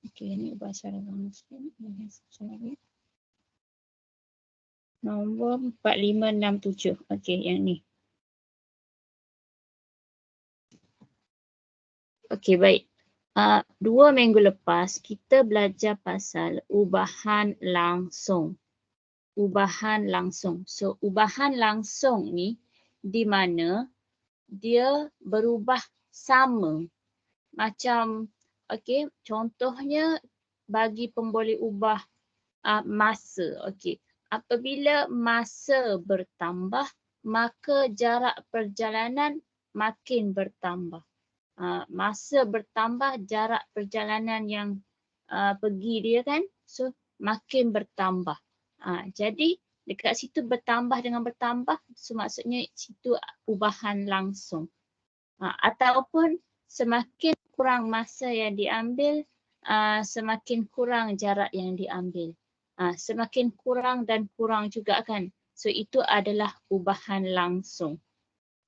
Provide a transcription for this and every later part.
Okey, ini ubah secara langsung. Nombor 4567. Okey, yang ni. Okey, baik. 2 minggu lepas kita belajar pasal ubahan langsung. Ubahan langsung. So, ubahan langsung ni di mana dia berubah sama. Macam, okey, contohnya bagi pemboleh ubah masa. Okey. Apabila masa bertambah, maka jarak perjalanan makin bertambah. Masa bertambah, jarak perjalanan yang pergi dia kan, so makin bertambah. Jadi dekat situ bertambah dengan bertambah, so maksudnya situ ubahan langsung. Ataupun semakin kurang masa yang diambil, semakin kurang jarak yang diambil. Semakin kurang dan kurang juga kan. So itu adalah ubahan langsung.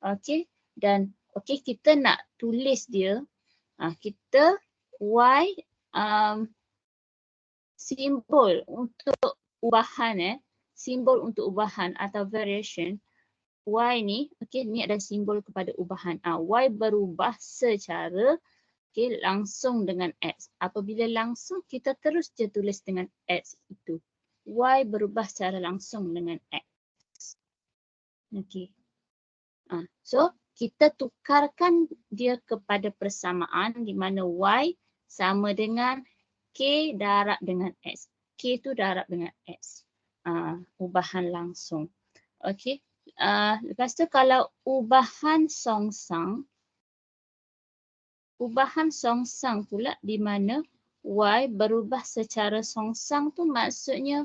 Okey, dan okey kita nak tulis dia. Kita Y simbol untuk ubahan simbol untuk ubahan atau variation Y ni, okey, ni ada simbol kepada ubahan. Y berubah secara langsung dengan X. Apabila langsung, kita terus je tulis dengan X itu. Y berubah secara langsung dengan X. Okey. So, kita tukarkan dia kepada persamaan di mana Y sama dengan K darab dengan X. K tu darab dengan X. Ubahan langsung. Okey. Lepas tu kalau ubahan songsang pula di mana Y berubah secara songsang tu maksudnya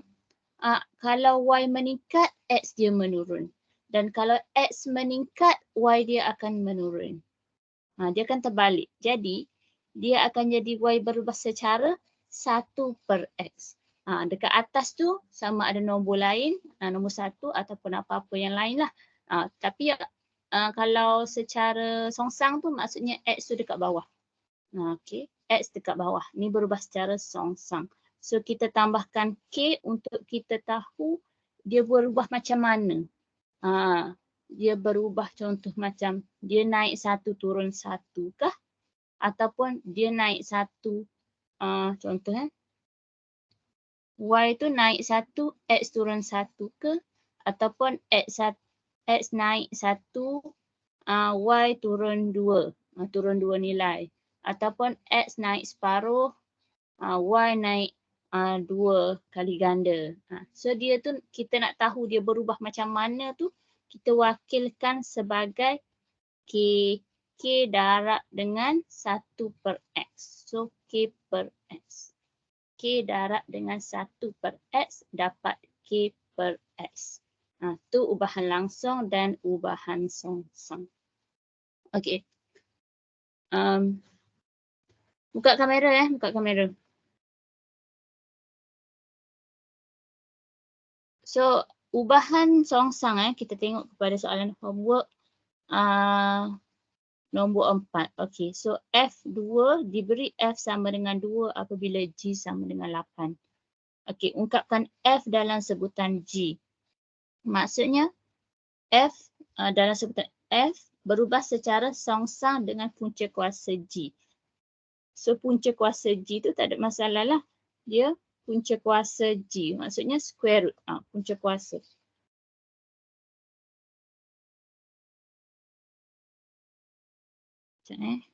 kalau Y meningkat, X dia menurun. Dan kalau X meningkat, Y dia akan menurun. Dia akan terbalik. Jadi, dia akan jadi Y berubah secara 1/X. Dekat atas tu sama ada nombor lain, nombor 1 ataupun apa-apa yang lain lah. Tapi kalau secara songsang tu maksudnya X tu dekat bawah. Okey, X dekat bawah. Ni berubah secara songsang. So kita tambahkan K untuk kita tahu dia berubah macam mana. Dia berubah contoh macam dia naik 1 turun 1 kah? Ataupun dia naik 1 contoh Y tu naik 1, X turun 1 ke? Ataupun X naik 1, Y turun 2. Turun 2 nilai. Ataupun X naik separuh, Y naik 2 kali ganda. So dia tu kita nak tahu dia berubah macam mana tu, kita wakilkan sebagai K darab dengan 1/X. So K/X. K darab dengan 1/X dapat K/X. Tu ubahan langsung dan ubahan songsang. Okey. Buka kamera buka kamera. So, ubahan songsang kita tengok kepada soalan homework nombor 4. Okey, so F2 diberi F sama dengan 2 apabila G sama dengan 8. Okey, ungkapkan F dalam sebutan G. Maksudnya F dalam sebutan F berubah secara songsang dengan punca kuasa G. So punca kuasa G tu tak ada masalah lah. Dia punca kuasa G. Maksudnya square root. Punca kuasa. Sekejap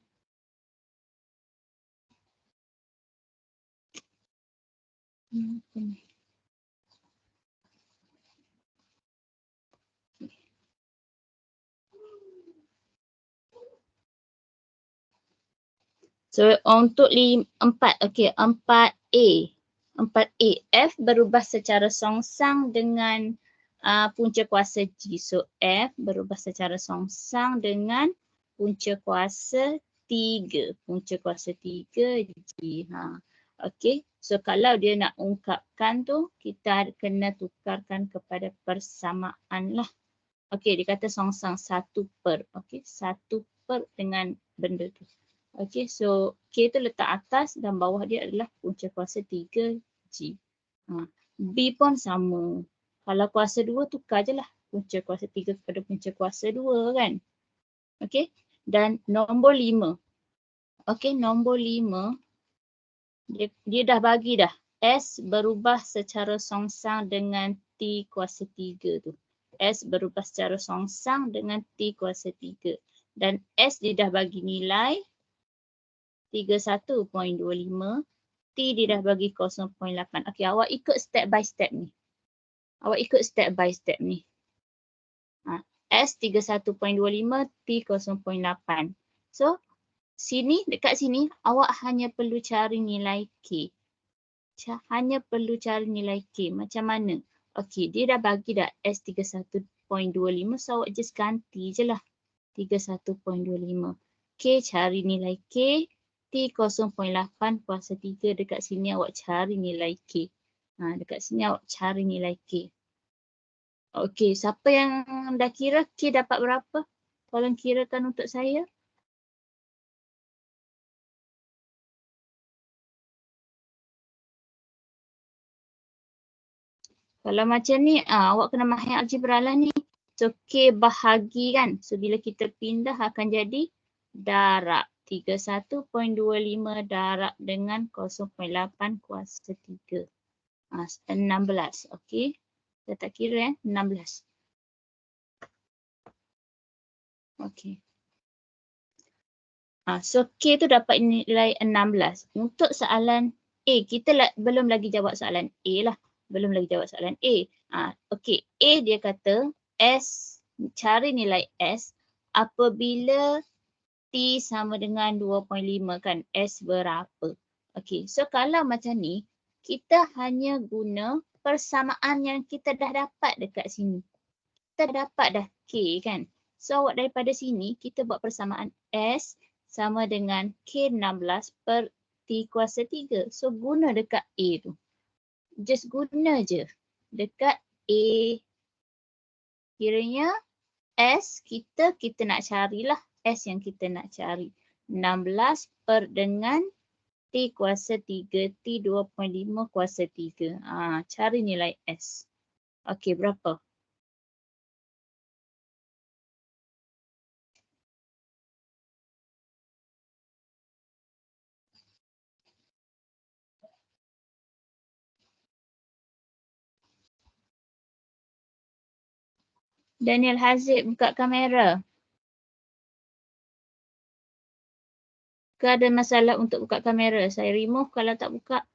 So untuk 4, okey 4A. 4A, F berubah secara songsang dengan punca kuasa G. So F berubah secara songsang dengan punca kuasa 3. Punca kuasa 3 G. Okey, so kalau dia nak ungkapkan tu, kita kena tukarkan kepada persamaan lah. Okey, dia kata songsang 1/. Okey, 1/, dengan benda tu. Okey, so K tu letak atas dan bawah dia adalah punca kuasa 3G. B pun sama. Kalau kuasa 2 tukar je lah punca kuasa 3 kepada punca kuasa 2 kan. Okey, dan nombor 5. Okey, nombor 5 dia dah bagi dah. S berubah secara songsang dengan T kuasa 3 tu. S berubah secara songsang dengan T kuasa 3. Dan S dia dah bagi nilai 31.25. T dia dah bagi 0.8. Okey, awak ikut step by step ni. Awak ikut step by step ni. S 31.25, T 0.8. So, sini, dekat sini, awak hanya perlu cari nilai K. Hanya perlu cari nilai K. Macam mana? Okey, dia dah bagi dah S 31.25, so awak just ganti je lah 31.25. K cari nilai K, T 0.8 kuasa 3. Dekat sini awak cari nilai K. Dekat sini awak cari nilai K. Okey, siapa yang dah kira K dapat berapa? Tolong kirakan untuk saya. Kalau macam ni, awak kena mahir algebra lah ni. So, K bahagi kan. So, bila kita pindah akan jadi darab. 31.25 darab dengan 0.8 kuasa 3. 16. Okey. Saya tak kira 16. Okey. So, K tu dapat nilai 16. Untuk soalan A, kita belum lagi jawab soalan A lah. Belum lagi jawab soalan A. Okey, A dia kata S, cari nilai S apabila T sama dengan 2.5 kan. S berapa? Okey, so kalau macam ni, kita hanya guna persamaan yang kita dah dapat dekat sini. Kita dapat dah K kan. So awak daripada sini, kita buat persamaan S sama dengan K16 per T kuasa 3. So guna dekat A tu. Just guna je dekat A. Kiranya S kita nak carilah S yang kita nak cari. 16 per dengan T kuasa 3, T 2.5 kuasa 3. Cari nilai S. Okey, berapa? Daniel Haziq buka kamera. Ke ada masalah untuk buka kamera? Saya remove kalau tak buka.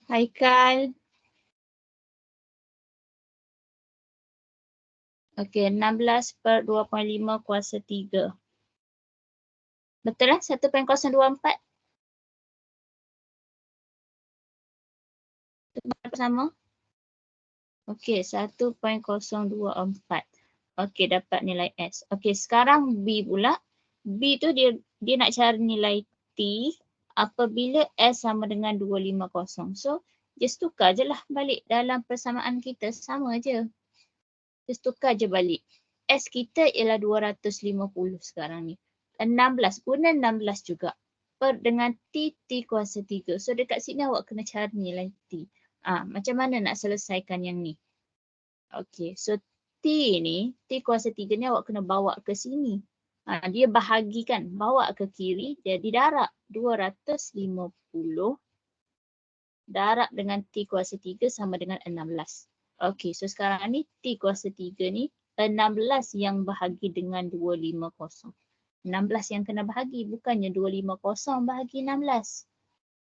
Haikal. Okey, 16 per 2.5 kuasa 3. Betul lah? 1.024. Sama? Okey, 1.024. Okey, dapat nilai S. Okey, sekarang B pula. B tu dia nak cari nilai T apabila S sama dengan 250. So, just tukar je lah balik dalam persamaan kita. Sama je. Just tukar je balik. S kita ialah 250 sekarang ni. 16. Guna 16 juga. Per dengan T kuasa 3. So, dekat sini awak kena cari nilai T. Macam mana nak selesaikan yang ni? Okey, so T ni, T kuasa 3 ni awak kena bawa ke sini. Dia bahagikan, bawa ke kiri, jadi darab 250 darab dengan T kuasa 3 sama dengan 16. Okey, so sekarang ni T kuasa 3 ni 16 yang bahagi dengan 250. 16 yang kena bahagi, bukannya 250 bahagi 16.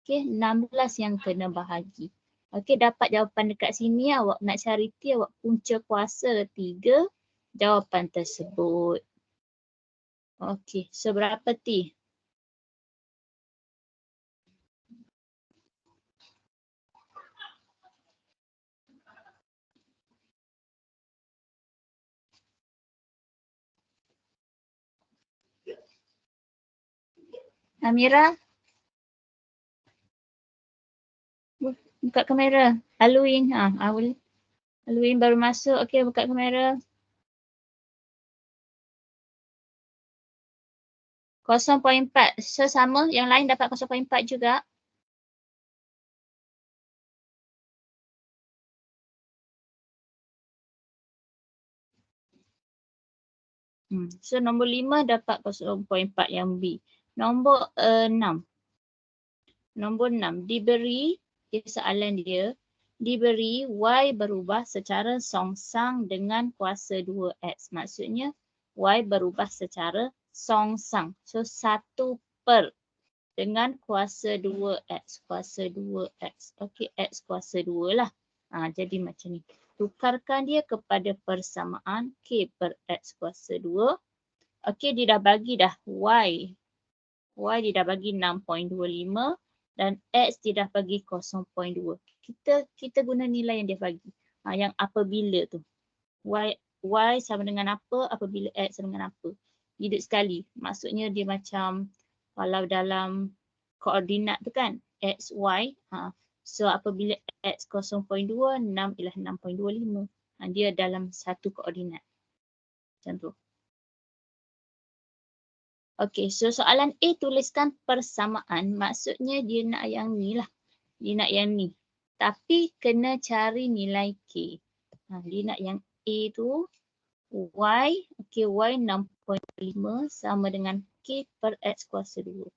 Okey, 16 yang kena bahagi. Okey, dapat jawapan dekat sini. Awak nak cari T, awak punca kuasa 3 jawapan tersebut. Okey, seberapa T? Amira, buka kamera. Aluin, Aluin baru masuk. Okey, buka kamera. 0.4. So sama, yang lain dapat 0.4 juga. So nombor 5 dapat 0.4 yang B. Nombor 6. Nombor 6 diberi, soalan dia, diberi Y berubah secara songsang dengan kuasa 2X. Maksudnya Y berubah secara songsang. So 1 per dengan kuasa 2X. Kuasa 2X. Okey, X kuasa 2 lah. Jadi macam ni. Tukarkan dia kepada persamaan K per X kuasa 2. Okey, dia dah bagi dah Y. Y dia dah bagi 6.25 dan X dia dah bagi 0.2. Kita guna nilai yang dia bagi. Yang apabila tu. Y sama dengan apa apabila X sama dengan apa. Hidup sekali. Maksudnya dia macam kalau dalam koordinat tu kan. X, Y. So apabila X 0.2, 6 ialah 6.25. Dia dalam satu koordinat. Macam tu. Okey, so soalan A tuliskan persamaan. Maksudnya dia nak yang ni lah. Dia nak yang ni. Tapi kena cari nilai K. Dia nak yang A tu Y. Okey, Y 6.5 sama dengan K per X kuasa 2.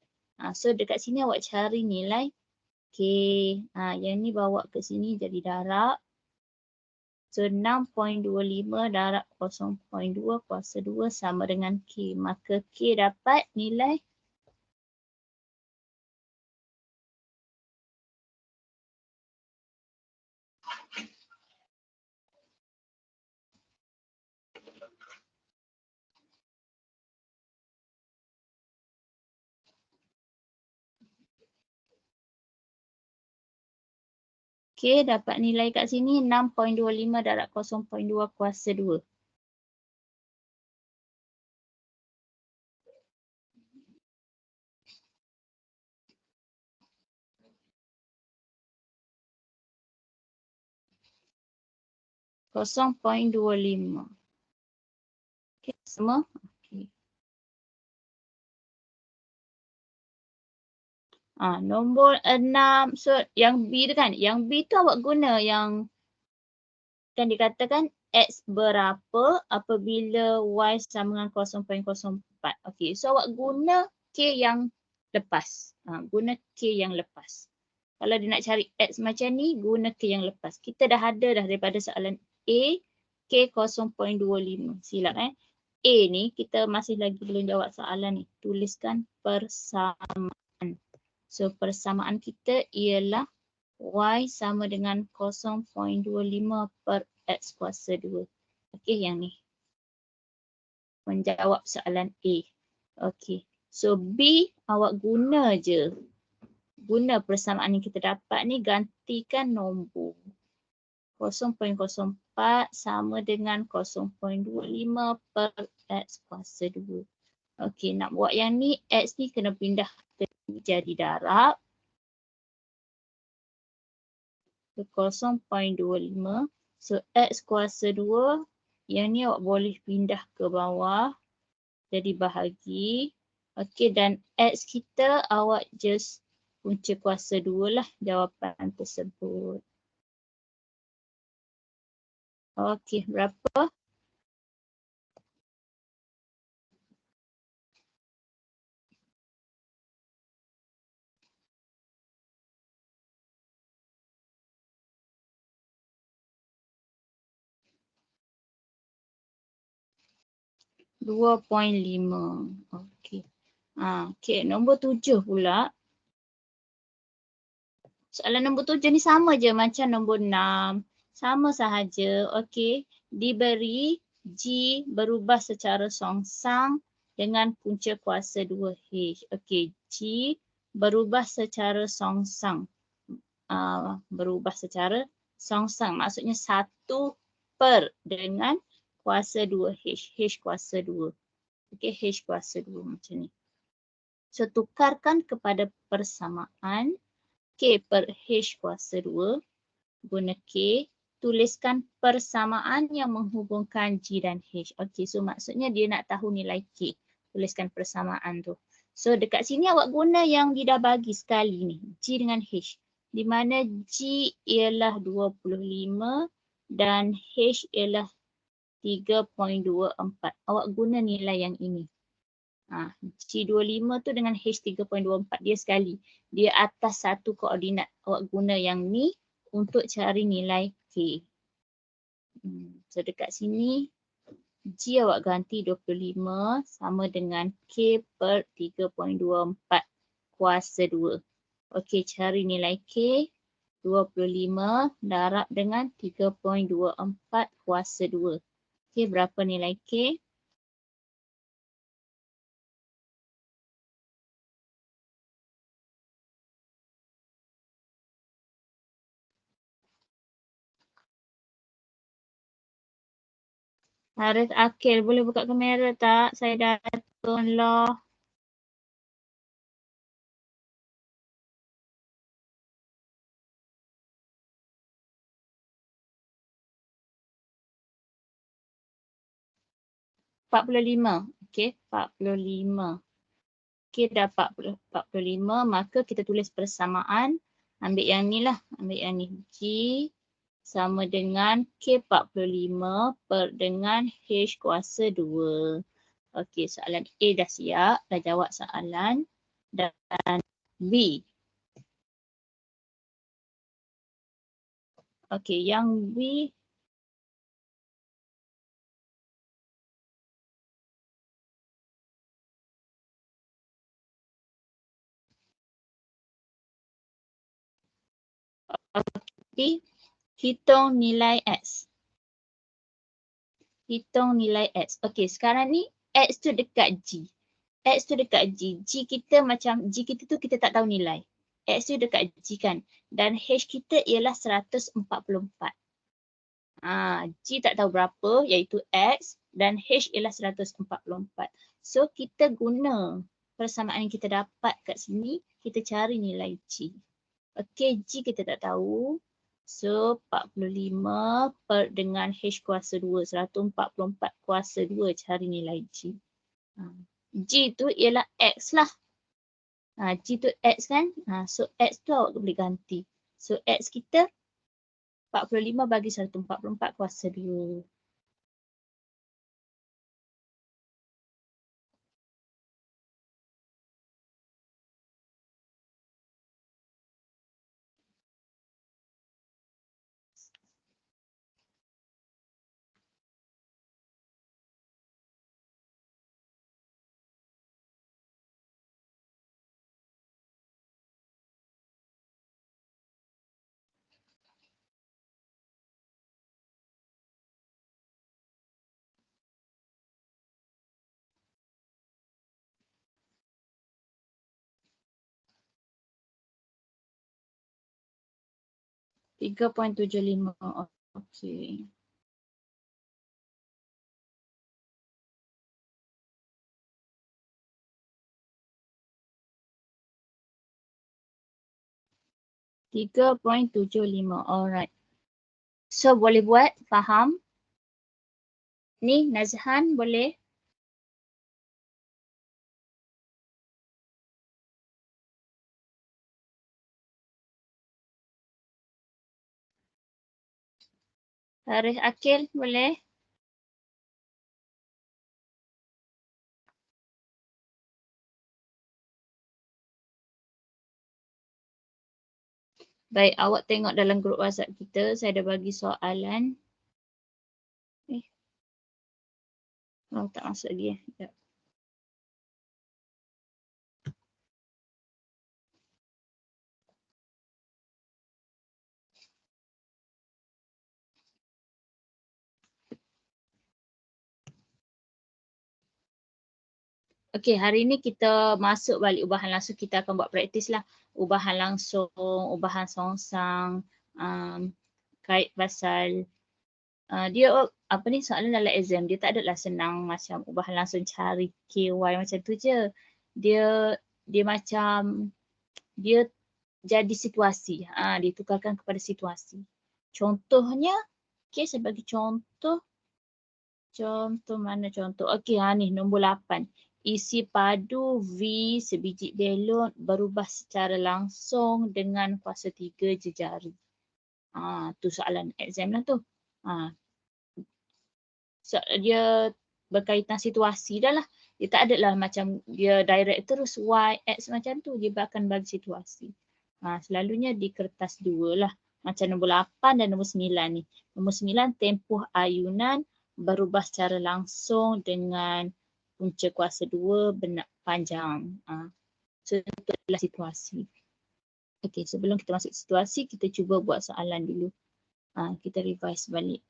So dekat sini awak cari nilai K. Yang ni bawa ke sini jadi darab. So 6.25 darab 0.2 kuasa 2 sama dengan K. Maka K dapat nilai K dapat nilai kat sini 6.25 darab 0.2 kuasa 2. .25. Okey, semua? Okey. Nombor 6. So, yang B tu kan? Yang B tu awak guna yang kan dikatakan X berapa apabila Y sama dengan 0.04. Okey, so awak guna K yang lepas. Guna K yang lepas. Kalau dia nak cari X macam ni, guna K yang lepas. Kita dah ada dah daripada soalan A, K 0.25. Silap A ni, kita masih lagi belum jawab soalan ni. Tuliskan persamaan. So persamaan kita ialah Y sama dengan 0.25 per X kuasa 2. Okey, yang ni. Menjawab soalan A. Okey. So B, awak guna je. Guna persamaan yang kita dapat ni, gantikan nombor. 0.04 sama dengan 0.25 per X kuasa 2. Okey, nak buat yang ni, X ni kena pindah jadi darab. 0.25. So X kuasa 2. Yang ni awak boleh pindah ke bawah. Jadi bahagi. Okey, dan X kita awak just punca kuasa 2 lah jawapan tersebut. Okey, berapa? .5. Okey. Okey, nombor 7 pula. Soalan nombor 7 ni sama je macam nombor 6. Sama sahaja. Okey. Diberi G berubah secara songsang dengan punca kuasa 2H. Okey. G berubah secara songsang. Berubah secara songsang. Maksudnya 1 per dengan kuasa 2H. H kuasa 2. Okey. H kuasa 2 macam ni. So tukarkan kepada persamaan K per H kuasa 2 guna K, tuliskan persamaan yang menghubungkan G dan H. Okey, so maksudnya dia nak tahu nilai K. Tuliskan persamaan tu. So dekat sini awak guna yang dia dah bagi sekali ni, G dengan H. Di mana G ialah 25 dan H ialah 3.24. Awak guna nilai yang ini. G25 tu dengan H3.24 dia sekali. Dia atas satu koordinat. Awak guna yang ni untuk cari nilai K. So dekat sini G awak ganti 25 sama dengan K per 3.24 kuasa 2. Okey, cari nilai K 25 darab dengan 3.24 kuasa 2. Okey, berapa nilai K? Haris Akil, boleh buka kamera tak? Saya dah turn lah. RM45. Okey, RM45. Okey, dah 45, maka kita tulis persamaan. Ambil yang ni lah. Ambil yang ni. G sama dengan K45 per dengan H kuasa 2. Okey, soalan A dah siap. Dah jawab soalan. Dan B. Okey, yang B. Okey, hitung nilai X. Hitung nilai X. Okey, sekarang ni X tu dekat G. X tu dekat G. G kita macam, G kita tu kita tak tahu nilai. X tu dekat G kan. Dan H kita ialah 144. G tak tahu berapa iaitu X dan H ialah 144. So kita guna persamaan yang kita dapat kat sini, kita cari nilai G. Okey, G kita tak tahu. So 45 per dengan H kuasa 2, 144 kuasa 2 cari nilai G. G tu ialah X lah. G tu X kan. So X tu awak boleh ganti. So X kita 45 bagi 144 kuasa 2. $3.75. Okey. $3.75. Alright. So boleh buat, faham? Ni Nazhan boleh? Haris Akil boleh? Baik, awak tengok dalam grup WhatsApp kita, saya dah bagi soalan. Oh, tak masuk lagi. Sekejap. Okey, hari ni kita masuk balik ubahan langsung. Kita akan buat praktis lah. Ubahan langsung, ubahan songsang, kait pasal dia apa ni soalan dalam exam. Dia tak adalah senang macam ubahan langsung cari KY macam tu je. Dia dia macam dia jadi situasi. Ditukarkan kepada situasi. Contohnya, okey, saya bagi contoh. Contoh mana contoh? Okey, ni nombor 8. Isi padu V sebiji belon berubah secara langsung dengan kuasa 3 jejari. Tu soalan exam lah tu. Dia berkaitan situasi dah lah. Dia tak ada lah macam dia direct terus Y, X macam tu. Dia akan bagi situasi. Selalunya di kertas 2 lah. Macam nombor 8 dan nombor 9 ni. Nombor 9 tempoh ayunan berubah secara langsung dengan punca kuasa 2 benak panjang. So itu adalah situasi. Okey, sebelum kita masuk situasi, kita cuba buat soalan dulu. Kita revise balik.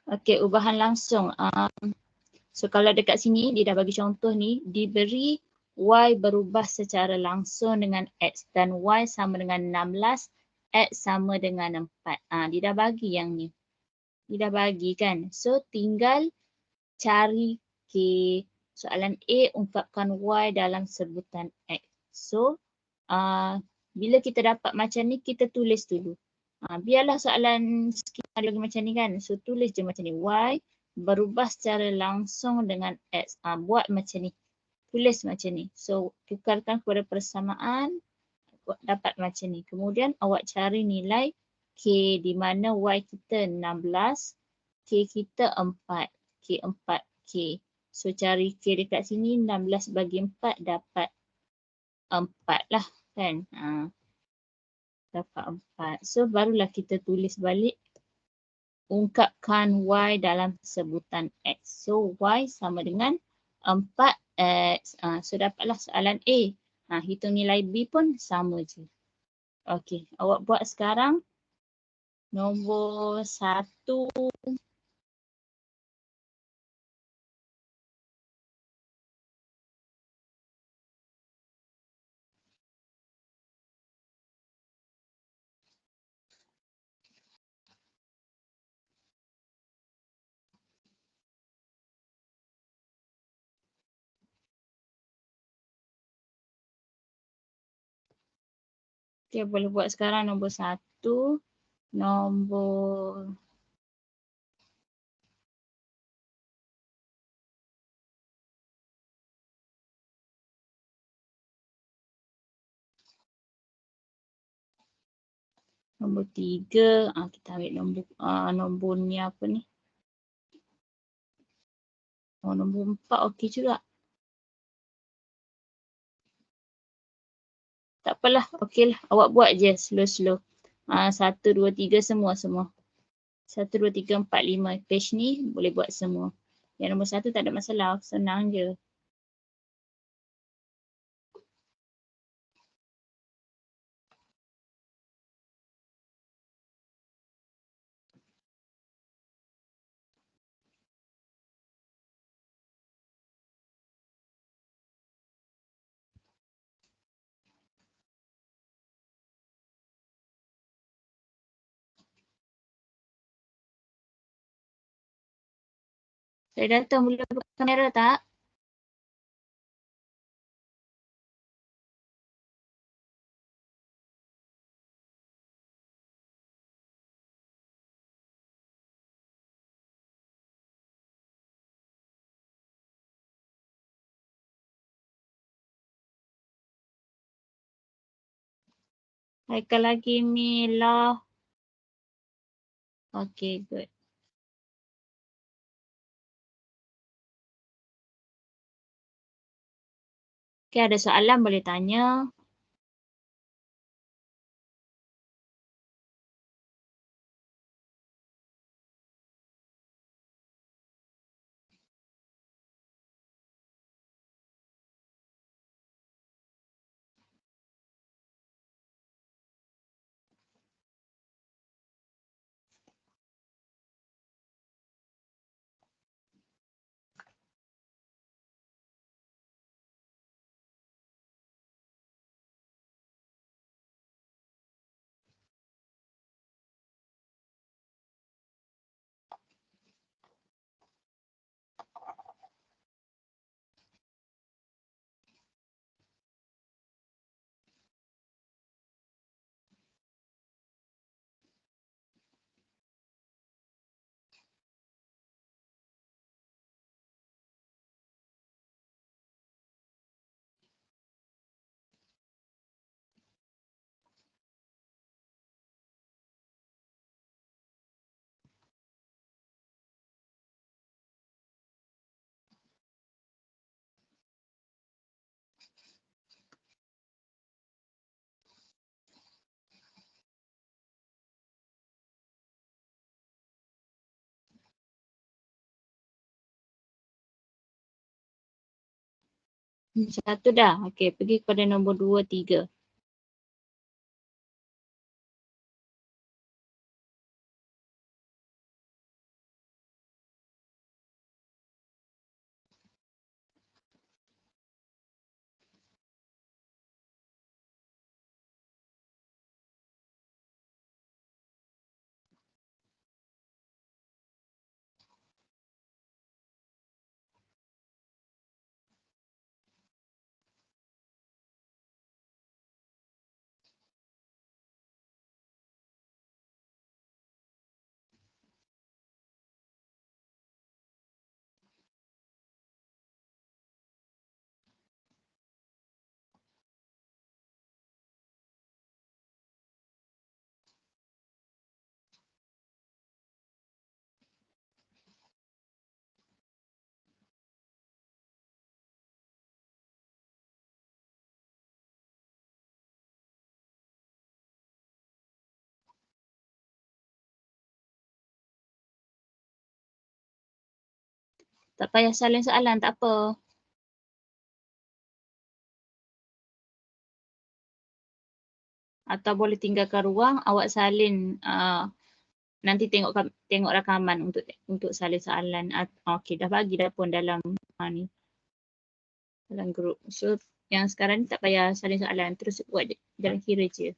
Okey, ubahan langsung. So kalau dekat sini dia dah bagi contoh ni, diberi Y berubah secara langsung dengan X dan Y sama dengan 16, X sama dengan 4. Dia dah bagi yang ni. Dia dah bagi kan. So tinggal cari K. Soalan A, ungkapkan Y dalam sebutan X. So bila kita dapat macam ni, kita tulis dulu. Biarlah soalan skema dia bagi macam ni kan. So tulis je macam ni. Y berubah secara langsung dengan X. Buat macam ni. Tulis macam ni. So tukarkan kepada persamaan. Dapat macam ni. Kemudian awak cari nilai K di mana Y kita 16. K kita 4. K 4. K. So cari K dekat sini. 16 bagi 4 dapat 4 lah kan. Dapat 4. So barulah kita tulis balik. Ungkapkan Y dalam sebutan X. So Y sama dengan 4X. So dapatlah soalan A. Hitung nilai B pun sama je. Okey, awak buat sekarang. Nombor 1. Okey, boleh buat sekarang nombor 1. Nombor nombor 3. Kita ambil nombor ni apa ni? Nombor 4 okey juga. Tak apalah, okey lah. Awak buat je slow-slow. 1, 2, 3 semua. 1, 2, 3, 4, 5. Page ni boleh buat semua. Yang nombor 1 tak ada masalah. Senang je. Saya datang boleh buka kamera tak? Haikal lagi Mila. Okay, good. Okay, ada soalan boleh tanya. Satu dah. Okey, pergi kepada nombor 2, 3. Tak payah salin soalan, tak apa. Atau boleh tinggalkan ruang, awak salin nanti tengok rakaman untuk salin soalan. Okey, dah bagi dah pun dalam ni, dalam grup. So yang sekarang ni tak payah salin soalan, terus buat jalan kira je.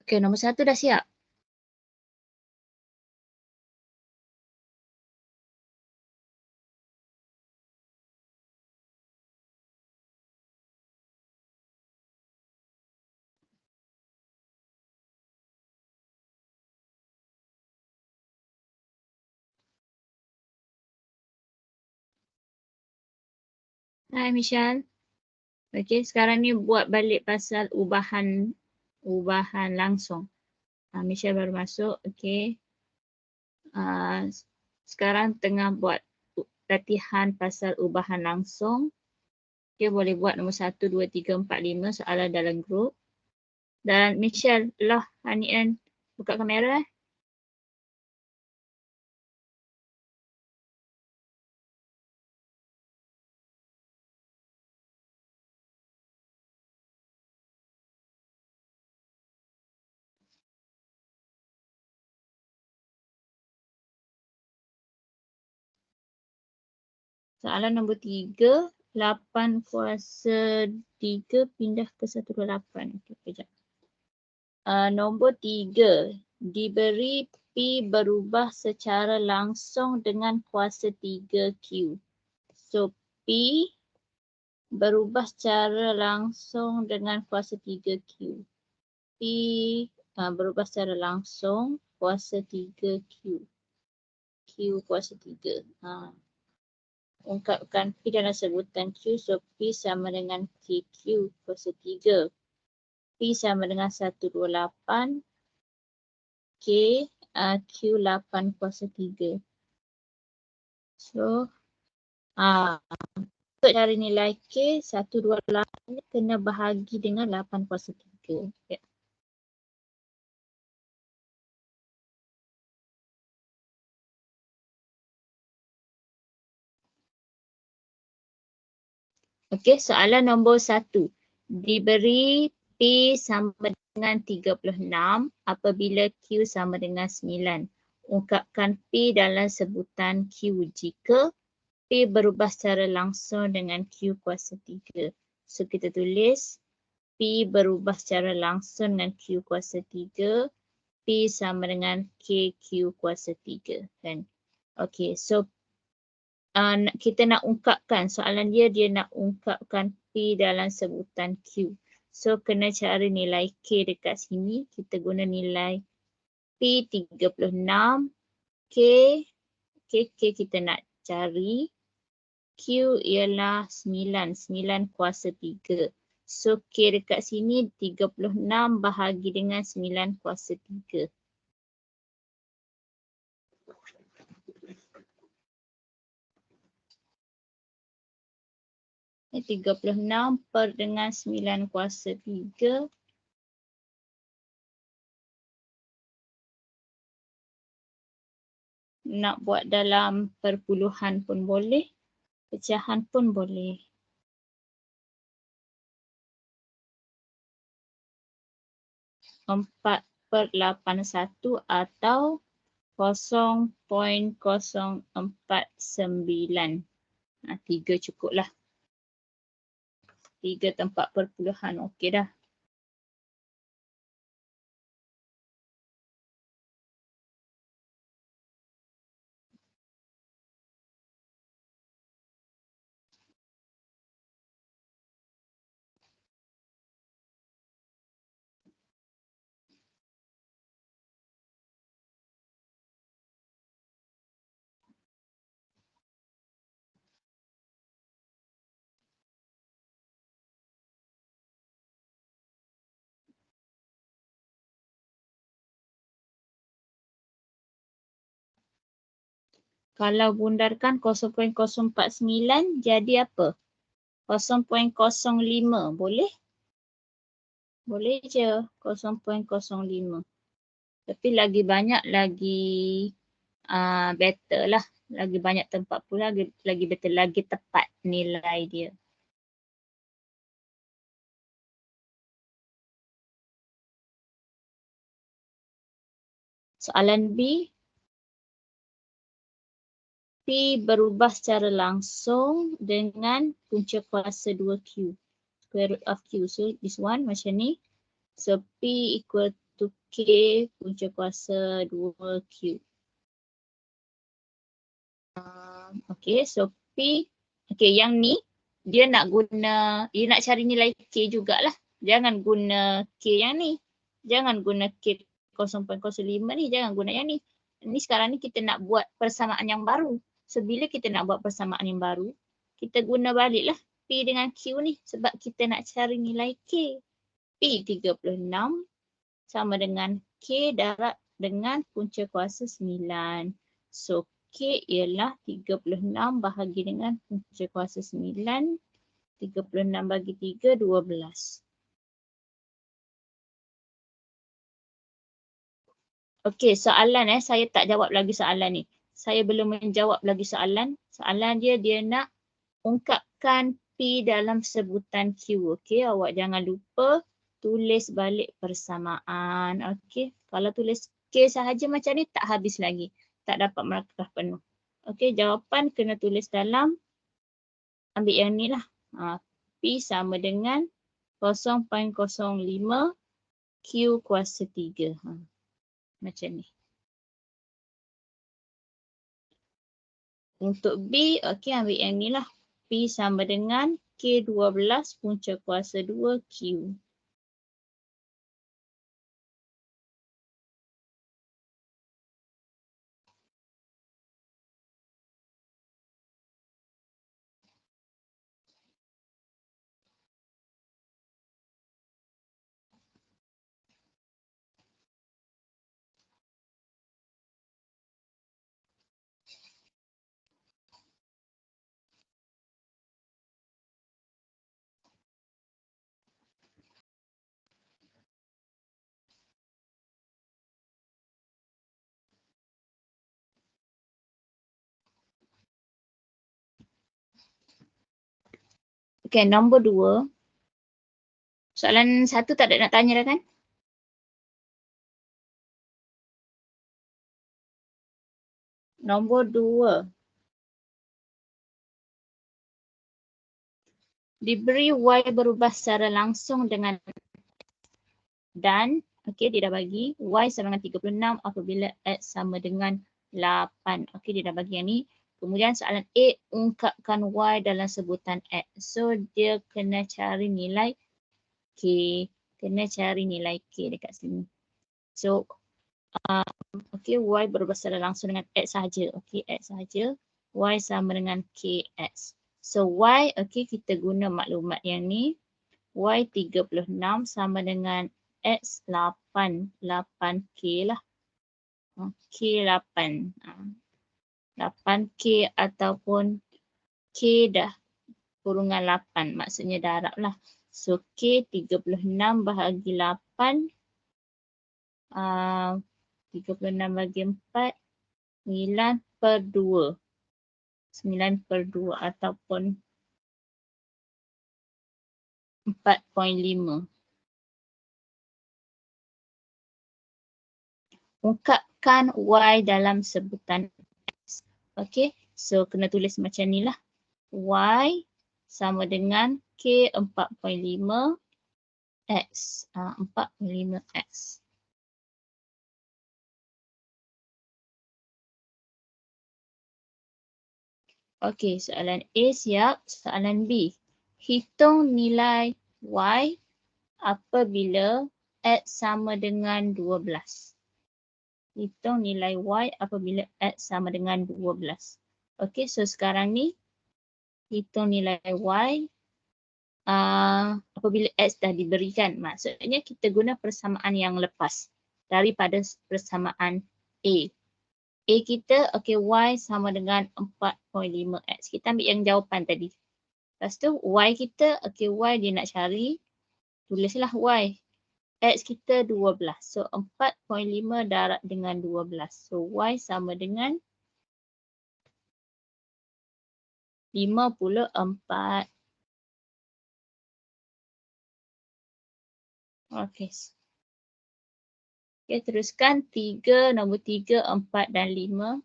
Okey, nombor 1 dah siap? Hai Michelle. Okey, sekarang ni buat balik pasal ubahan langsung. Michelle baru masuk. Okey. Sekarang tengah buat latihan pasal ubahan langsung. Okey, boleh buat nombor 1, 2, 3, 4, 5 soalan dalam grup. Dan Michelle, Loh, Hanian, buka kamera. Soalan nombor 3. 8 kuasa 3 pindah ke 128. Okay, kejap. Nombor 3. Diberi P berubah secara langsung dengan kuasa 3Q. So, P berubah secara langsung dengan kuasa 3Q. P berubah secara langsung kuasa 3Q. Q kuasa 3. Ungkapkan P dalam sebutan Q. So, P sama dengan KQ kuasa 3. P sama dengan 128. K Q8 kuasa 3. So, untuk cari nilai K, 128 ni kena bahagi dengan 8 kuasa 3. Ya. Okey, soalan nombor 1. Diberi P sama dengan 36 apabila Q sama dengan 9. Ungkapkan P dalam sebutan Q jika P berubah secara langsung dengan Q kuasa 3. So, kita tulis P berubah secara langsung dengan Q kuasa 3. P sama dengan KQ kuasa 3. Kan? Okey, so kita nak ungkapkan soalan dia nak ungkapkan P dalam sebutan Q. So kena cari nilai K dekat sini. Kita guna nilai P 36. K kita nak cari. Q ialah 9. 9 kuasa 3. So K dekat sini 36 bahagi dengan 9 kuasa 3. 36 per dengan 9 kuasa 3. Nak buat dalam perpuluhan pun boleh. Pecahan pun boleh. Empat per 81 atau 0.049. 3 cukup lah. 3 tempat perpuluhan okey dah. Kalau bundarkan 0.049 jadi apa? 0.05 boleh? Boleh je 0.05. Tapi lagi banyak lagi better lah. Lagi banyak tempat pula lagi better, lagi tepat nilai dia. Soalan B. P berubah secara langsung dengan punca kuasa 2Q. Square root of Q. So this one macam ni. So P equal to K punca kuasa 2Q. Okay, so P. Okay, yang ni dia nak cari nilai K jugalah. Jangan guna K yang ni. Jangan guna K 0.05 ni. Jangan guna yang ni. Ni sekarang ni kita nak buat persamaan yang baru. So, bila kita nak buat persamaan yang baru, kita guna baliklah P dengan Q ni sebab kita nak cari nilai K. P 36 sama dengan K darab dengan punca kuasa 9. So, K ialah 36 bahagi dengan punca kuasa 9. 36 bagi 3, 12. Okey, soalan saya tak jawab lagi soalan ni. Saya belum menjawab lagi soalan. Soalan dia nak ungkapkan P dalam sebutan Q. Okey, awak jangan lupa tulis balik persamaan. Okey, kalau tulis K sahaja macam ni tak habis lagi. Tak dapat markah penuh. Okey, jawapan kena tulis dalam ambil yang ni lah. P sama dengan 0.05 Q kuasa 3. Macam ni. Untuk B, okey ambil yang ni lah. P sama dengan K12 punca kuasa 2 Q. Okey, nombor 2. Soalan 1 tak ada nak tanya dah kan? Nombor 2. Diberi Y berubah secara langsung dengan dan okey dia dah bagi Y sama dengan 36 apabila X sama dengan 8. Okey dia dah bagi yang ni. Kemudian soalan A, ungkapkan Y dalam sebutan X. So dia kena cari nilai K. Kena cari nilai K dekat sini. So okey Y berubah secara langsung dengan X sahaja. Okey X sahaja. Y sama dengan KX. So Y okey kita guna maklumat yang ni. Y 36 sama dengan X 8. 8K lah. K 8. 8K ataupun K dah kurungan 8. Maksudnya darab lah. So K 36 bahagi 8. 36 bagi 4. 9/2. 9/2 ataupun 4.5. Ungkapkan Y dalam sebutan X. Okey, so kena tulis macam ni lah. Y sama dengan K 4.5 X. 4.5 X. Okey, soalan A siap. Soalan B. Hitung nilai Y apabila X sama dengan 12. Hitung nilai Y apabila X sama dengan 12. Okey, so sekarang ni hitung nilai Y apabila X dah diberikan. Maksudnya kita guna persamaan yang lepas daripada persamaan A. A kita, okey, Y sama dengan 4.5X. Kita ambil yang jawapan tadi. Lepas tu Y kita, okey, Y dia nak cari. Tulislah Y. X kita 12. So 4.5 darab dengan 12. So Y sama dengan 54. Okey. Okay, teruskan 3, nombor 3, 4 dan 5.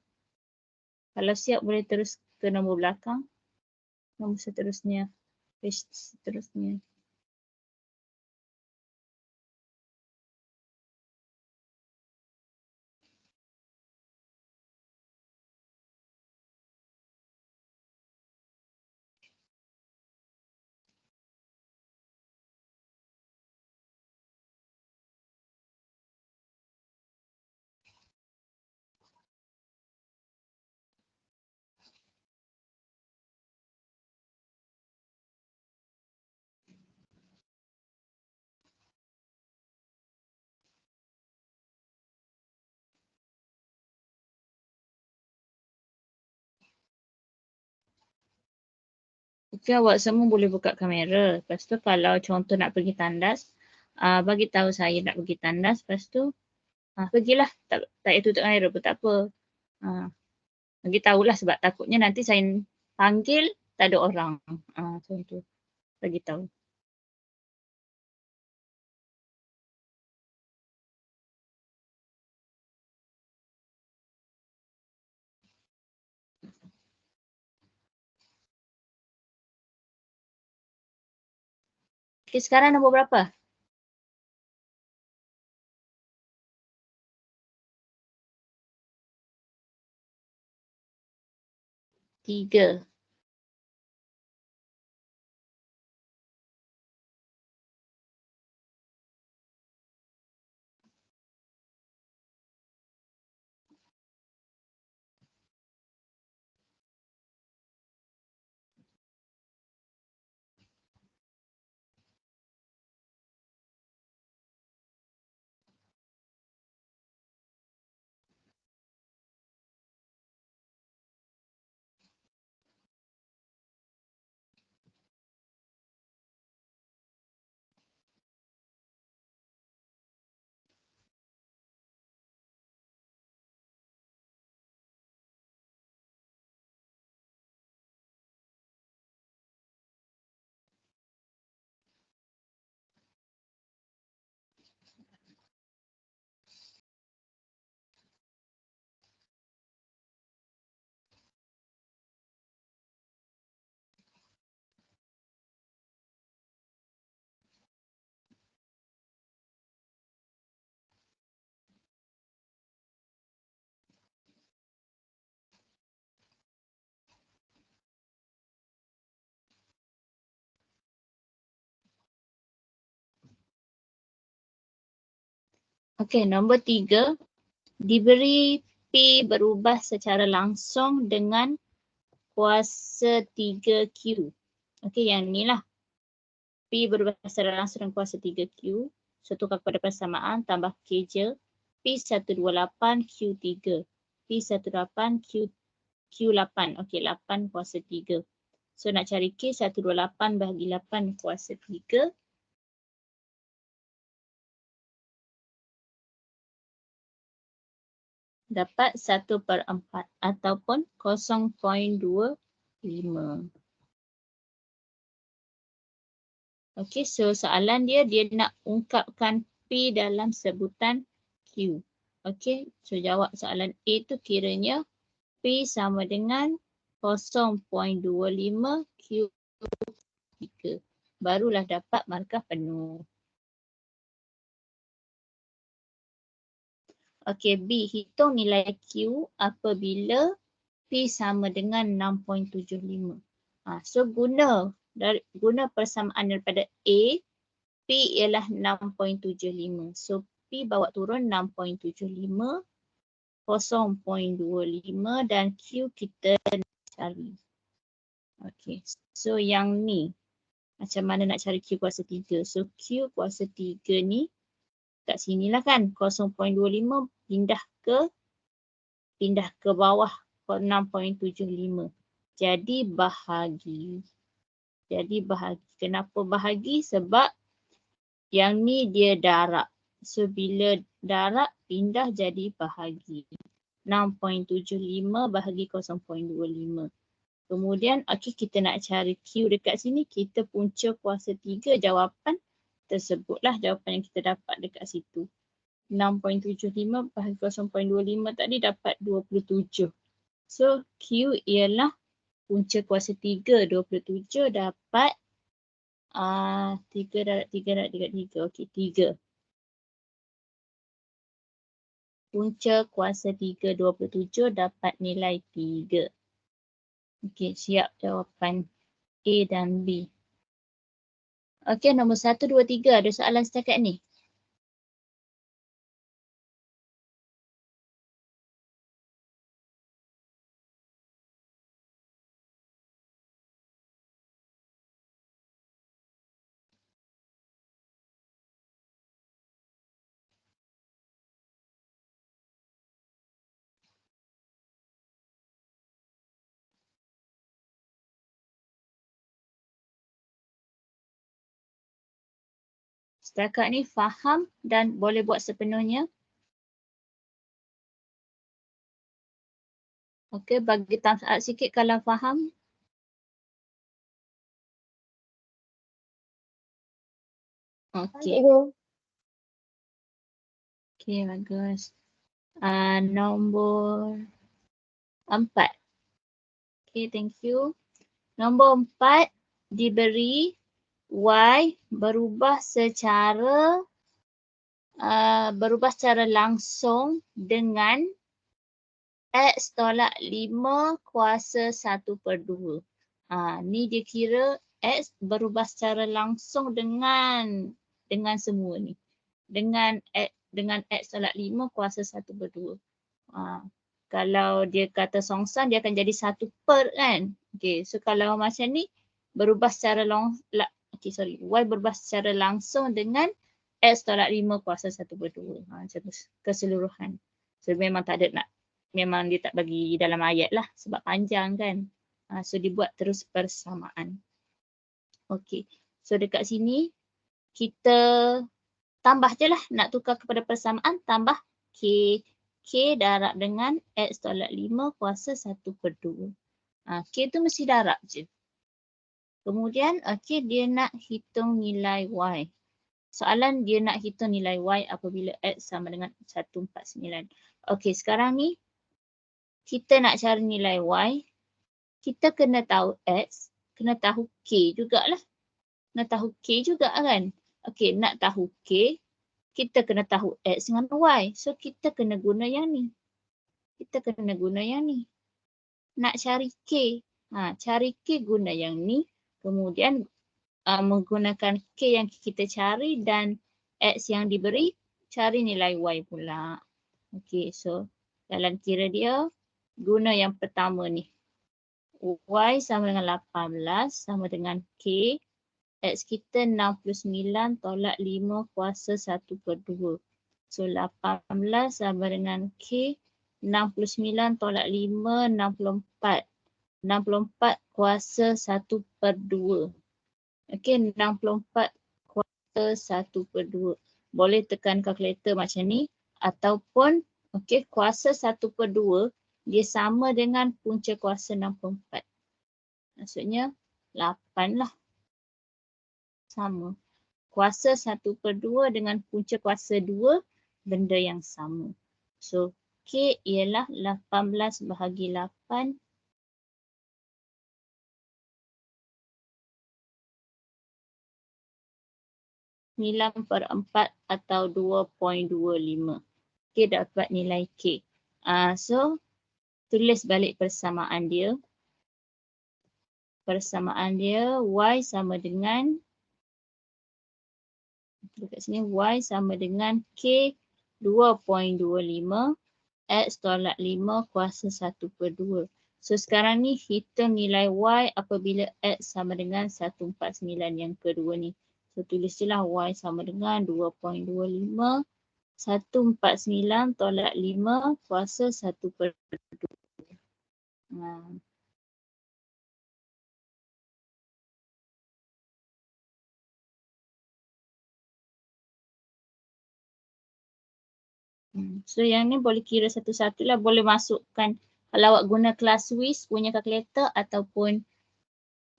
Kalau siap boleh terus ke nombor belakang. Nombor seterusnya. Page seterusnya. Okay, awak semua boleh buka kamera. Lepas tu kalau contoh nak pergi tandas, bagi tahu saya nak pergi tandas. Lepas tu pergilah. Tak payah tutup kamera pun tak apa. Bagi tahulah sebab takutnya nanti saya panggil tak ada orang. Macam tu. Bagi tahu. Okey, sekarang nombor berapa? 3. Okey, nombor 3. Diberi P berubah secara langsung dengan kuasa 3Q. Okey, yang ni lah. P berubah secara langsung dengan kuasa 3Q. So, tukar kepada persamaan tambah K je. P128 Q3. P18 Q8. Okey, 8 kuasa 3. So, nak cari K, 128 bahagi 8 kuasa 3. Dapat 1/4 ataupun 0.25. Okey, so soalan dia nak ungkapkan P dalam sebutan Q. Okey, so jawab soalan A tu kiranya P sama dengan 0.25 Q3. Barulah dapat markah penuh. Okey, B. Hitung nilai Q apabila P sama dengan 6.75. So guna persamaan daripada A, P ialah 6.75. So P bawa turun 6.75, 0.25 dan Q kita cari. Okey, so yang ni macam mana nak cari Q kuasa 3? So Q kuasa 3 ni kat sini lah kan, 0.25 pindah ke bawah 6.75. Jadi bahagi. Kenapa bahagi? Sebab yang ni dia darab. So bila darab pindah jadi bahagi. 6.75 bahagi 0.25. Kemudian okey, kita nak cari Q dekat sini. Kita punca kuasa 3, jawapan tersebutlah jawapan yang kita dapat dekat situ. 6.75 bahagi 0.25 tadi dapat 27. So Q ialah punca kuasa 3, 27 dapat 3 darab 3 darab 3. Okey, 3. Punca kuasa 3, 27 dapat nilai 3. Okey, siap jawapan A dan B. Okey, nombor 1, 2, 3. Ada soalan setakat ni? Setakat ni faham dan boleh buat sepenuhnya? Okey, bagi thumbs up sikit kalau faham. Okey. Okey, bagus. Nombor 4. Okey, thank you. Nombor 4 diberi Y berubah secara langsung dengan X tolak 5 kuasa 1/2. Ni dia kira X berubah secara langsung dengan semua ni. Dengan X tolak 5 kuasa 1/2. Kalau dia kata songsang, dia akan jadi 1 per kan. Okay, so kalau macam ni, berubah secara Y berubah secara langsung dengan X tolak 5 kuasa 1/2. Macam tu keseluruhan. So memang tak ada memang dia tak bagi dalam ayat lah sebab panjang kan. So dibuat terus persamaan. Okay, so dekat sini kita tambah je lah, nak tukar kepada persamaan, tambah K. K darab dengan X tolak 5 kuasa 1/2. K tu mesti darab je. Kemudian dia nak hitung nilai Y. Soalan dia nak hitung nilai Y apabila X sama dengan 149. Okey, sekarang ni kita nak cari nilai Y. Kita kena tahu X, kena tahu K jugalah. Kena tahu K juga kan. Okey, nak tahu K, kita kena tahu X dengan Y. So kita kena guna yang ni. Nak cari K. Cari K guna yang ni. Kemudian menggunakan K yang kita cari dan X yang diberi, cari nilai Y pula. Okey, so jalan kira dia guna yang pertama ni. Y sama dengan 18 sama dengan K. X kita 69 tolak 5 kuasa 1/2. So 18 sama dengan K. 69 tolak 5, 64. 64 kuasa 1/2. Okey, 64 kuasa 1/2. Boleh tekan kalkulator macam ni ataupun okey, kuasa 1/2 dia sama dengan punca kuasa 64. Maksudnya 8 lah. Sama. Kuasa 1/2 dengan punca kuasa 2 benda yang sama. So K ialah 18 bahagi 8. 9/4 atau 2.25. Okey, dapat nilai K. So tulis balik persamaan dia. Persamaan dia Y sama dengan dekat sini Y sama dengan K 2.25 X tolak 5 kuasa 1/2. So sekarang ni hitung nilai Y apabila X sama dengan 149 yang kedua ni. So tulis je lah Y sama dengan 2.25 149 tolak 5 kuasa 1/2. So yang ni boleh kira satu-satu lah. Boleh masukkan kalau awak guna kelas Swiss punya kalkulator ataupun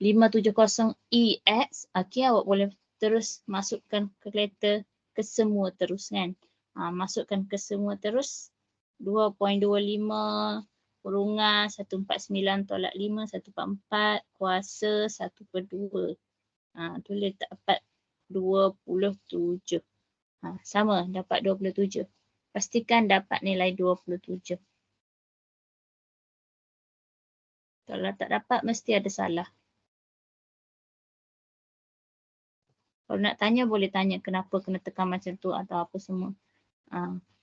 570EX. Okay, awak boleh terus masukkan kalkulator ke semua terus kan. Masukkan ke semua terus 2.25 kurungan 149 tolak 5 144 kuasa 1/2. Tulis dapat 27. Sama dapat 27. Pastikan dapat nilai 27. Kalau tak dapat mesti ada salah. Kalau nak tanya boleh tanya kenapa kena tekan macam tu atau apa semua.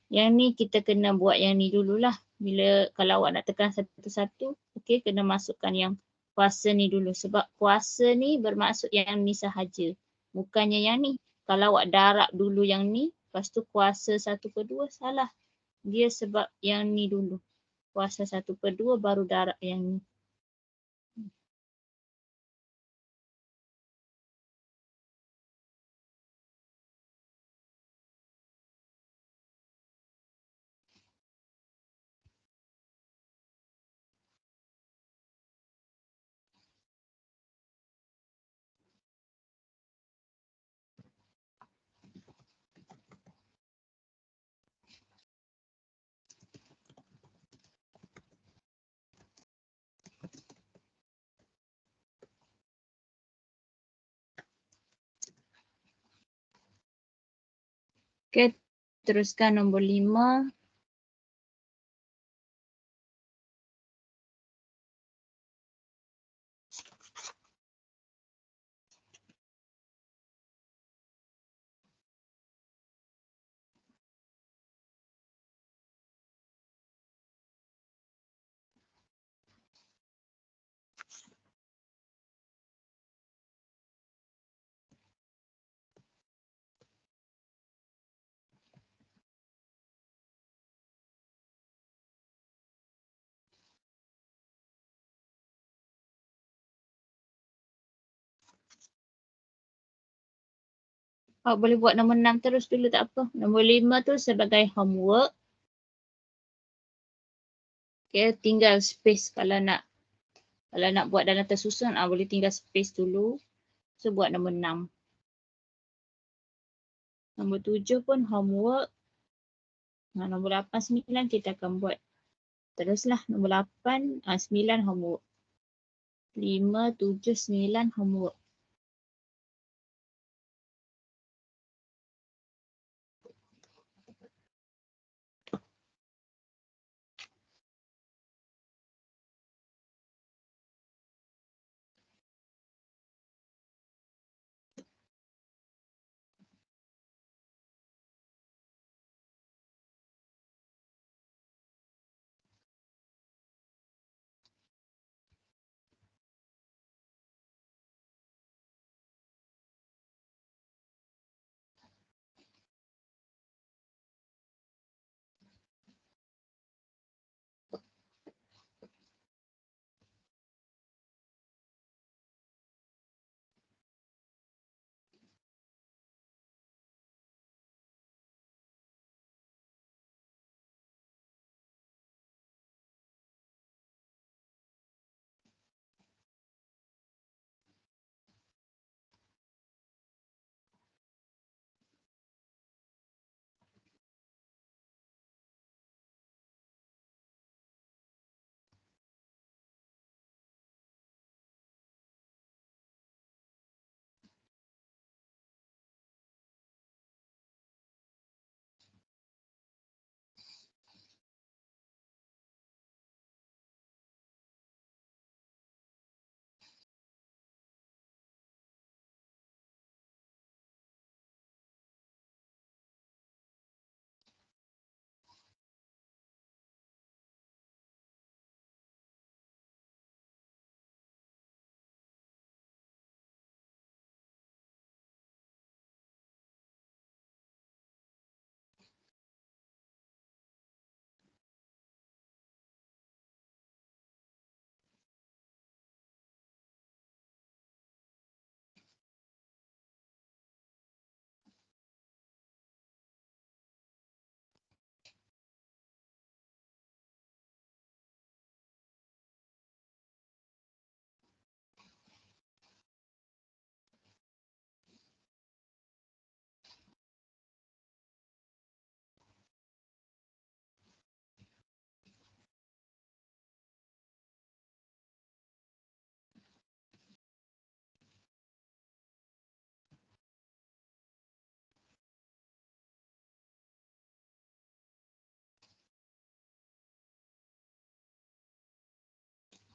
Yang ni kita kena buat yang ni dululah. Bila kalau awak nak tekan satu-satu, okey, kena masukkan yang kuasa ni dulu. Sebab kuasa ni bermaksud yang ni sahaja. Bukannya yang ni. Kalau awak darab dulu yang ni, lepas tu kuasa 1/2 salah. Dia sebab yang ni dulu. Kuasa 1/2 baru darab yang ni. Okey, teruskan nombor 5. Awak boleh buat nombor 6 terus dulu tak apa. Nombor 5 tu sebagai homework. Okey, tinggal space kalau nak buat dalam tersusun, boleh tinggal space dulu. So buat nombor 6. Nombor 7 pun homework. Nombor 8, 9 kita akan buat teruslah. Nombor 8, 9 homework. 5, 7, 9 homework.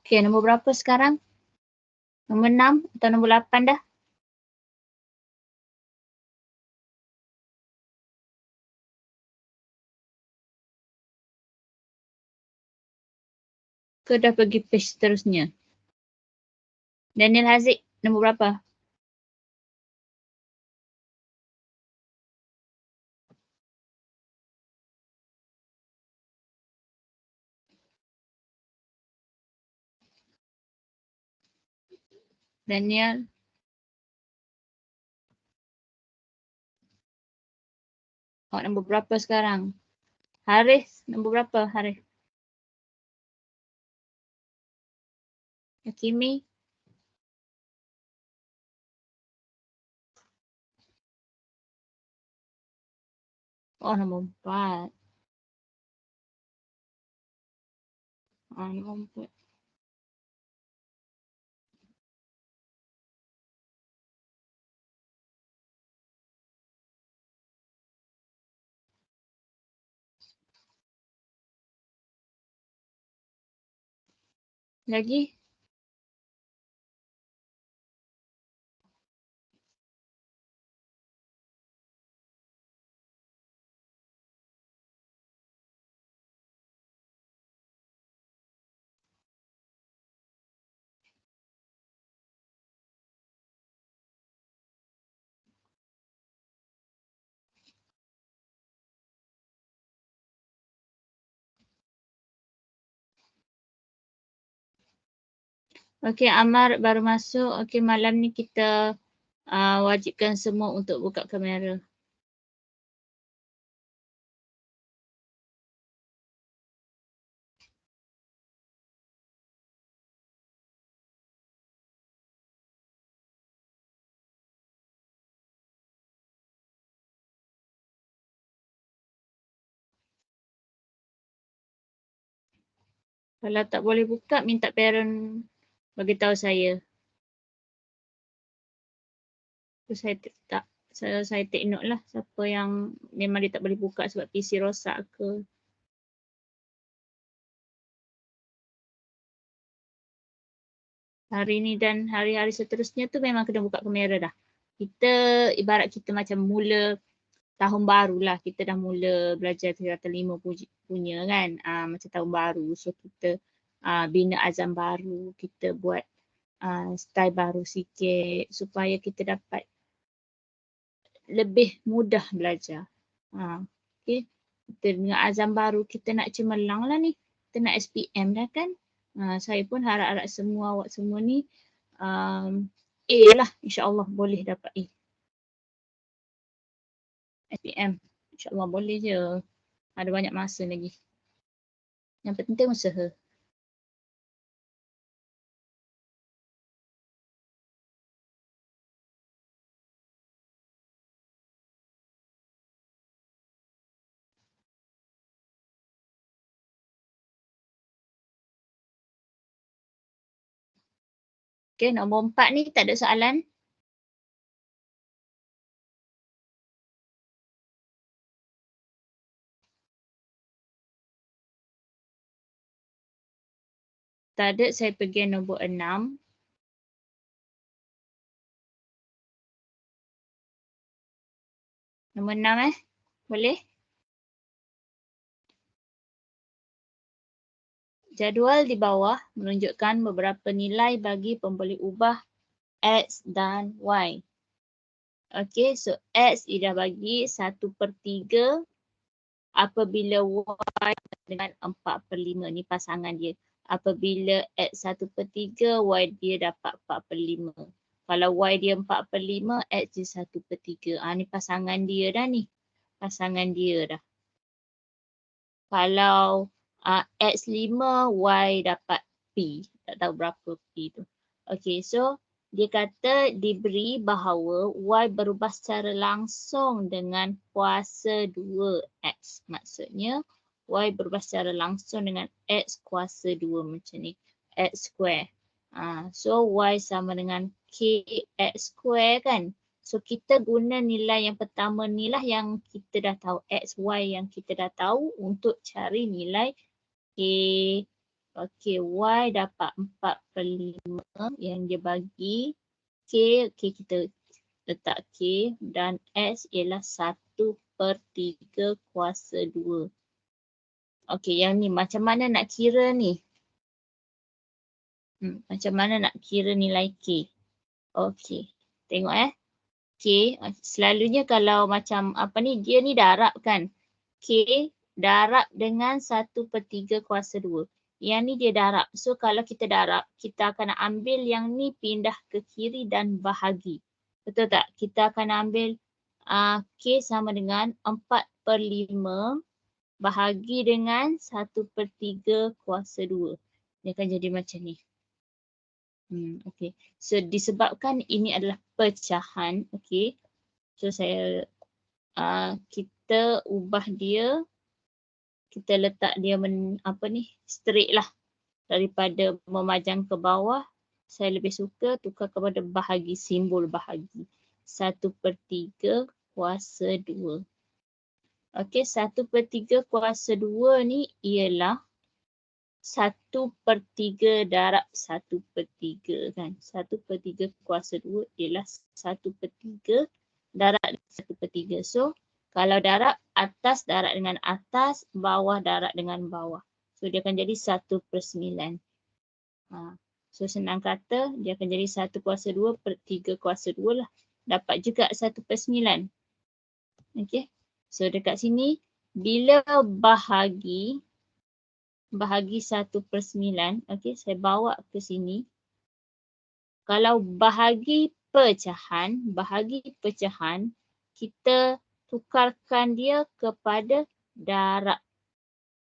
Okey, nombor berapa sekarang? Nombor 6 atau nombor 8 dah? Ke dah pergi page seterusnya? Daniel Haziq, nombor berapa? Daniel. Awak nombor berapa sekarang? Haris, nombor berapa Haris? Hakimi? Oh, nombor 4. Nombor 4. Lagi? Okey, Amar baru masuk. Okey, malam ni kita wajibkan semua untuk buka kamera. Kalau tak boleh buka, minta parent bagi tahu saya. So, saya take note lah siapa yang memang dia tak boleh buka sebab PC rosak ke. Hari ni dan hari-hari seterusnya tu memang kena buka kamera dah. Kita ibarat kita macam mula tahun baru lah. Kita dah mula belajar tingkatan 5 punya kan. Macam tahun baru. So kita bina azam baru. Kita buat style baru sikit supaya kita dapat lebih mudah belajar. Okay. Kita dengan azam baru kita nak cemerlang lah ni. Kita nak SPM dah kan. Saya pun harap-harap semua awak semua ni A lah, insyaAllah boleh dapat A. SPM, insyaAllah boleh je. Ada banyak masa lagi. Yang penting usaha. Okay, nombor 4 ni tak ada soalan. Tak ada, saya pergi nombor 6. Nombor 6 boleh? Jadual di bawah menunjukkan beberapa nilai bagi pemboleh ubah X dan Y. Okay, so X dia dah bagi 1/3 apabila Y dengan 4/5. Ni pasangan dia. Apabila X 1/3, Y dia dapat 4/5. Kalau Y dia 4/5, X dia 1/3. Ni pasangan dia dah ni. Pasangan dia dah. Kalau X 5, Y dapat P. Tak tahu berapa P tu. Okay, so dia kata diberi bahawa Y berubah secara langsung dengan kuasa 2X. Maksudnya Y berubah secara langsung dengan X kuasa 2 macam ni. X square. So Y sama dengan KX square kan. So kita guna nilai yang pertama ni lah yang kita dah tahu. X, Y yang kita dah tahu untuk cari nilai K. Okay, Y dapat 4/5 yang dia bagi. K, okay, kita letak K dan X ialah 1/3 kuasa 2. Okay, yang ni macam mana nak kira ni? Macam mana nak kira nilai K? Okay, tengok K, selalunya kalau macam apa ni, dia ni darab kan. K darab dengan 1/3 kuasa 2. Yang ni dia darab. So kalau kita darab, kita akan ambil yang ni pindah ke kiri dan bahagi. Betul tak? Kita akan ambil K sama dengan 4/5 bahagi dengan 1/3 kuasa 2. Dia akan jadi macam ni. Okay. So disebabkan ini adalah pecahan, okay. So saya kita ubah dia, kita letak dia straight lah daripada memajang ke bawah. Saya lebih suka tukar kepada bahagi, simbol bahagi. 1/3 kuasa 2. Okay, 1/3 kuasa 2 ni ialah 1/3 darab 1/3 kan. 1/3 kuasa 2 ialah 1/3 darab 1/3. So kalau darab atas darab dengan atas, bawah darab dengan bawah. So dia akan jadi 1/9. So senang kata dia akan jadi 1 kuasa 2 per 3 kuasa 2 lah. Dapat juga 1/9. Okey. So dekat sini bila bahagi 1/9, okey, saya bawa ke sini. Kalau bahagi pecahan, kita tukarkan dia kepada darab.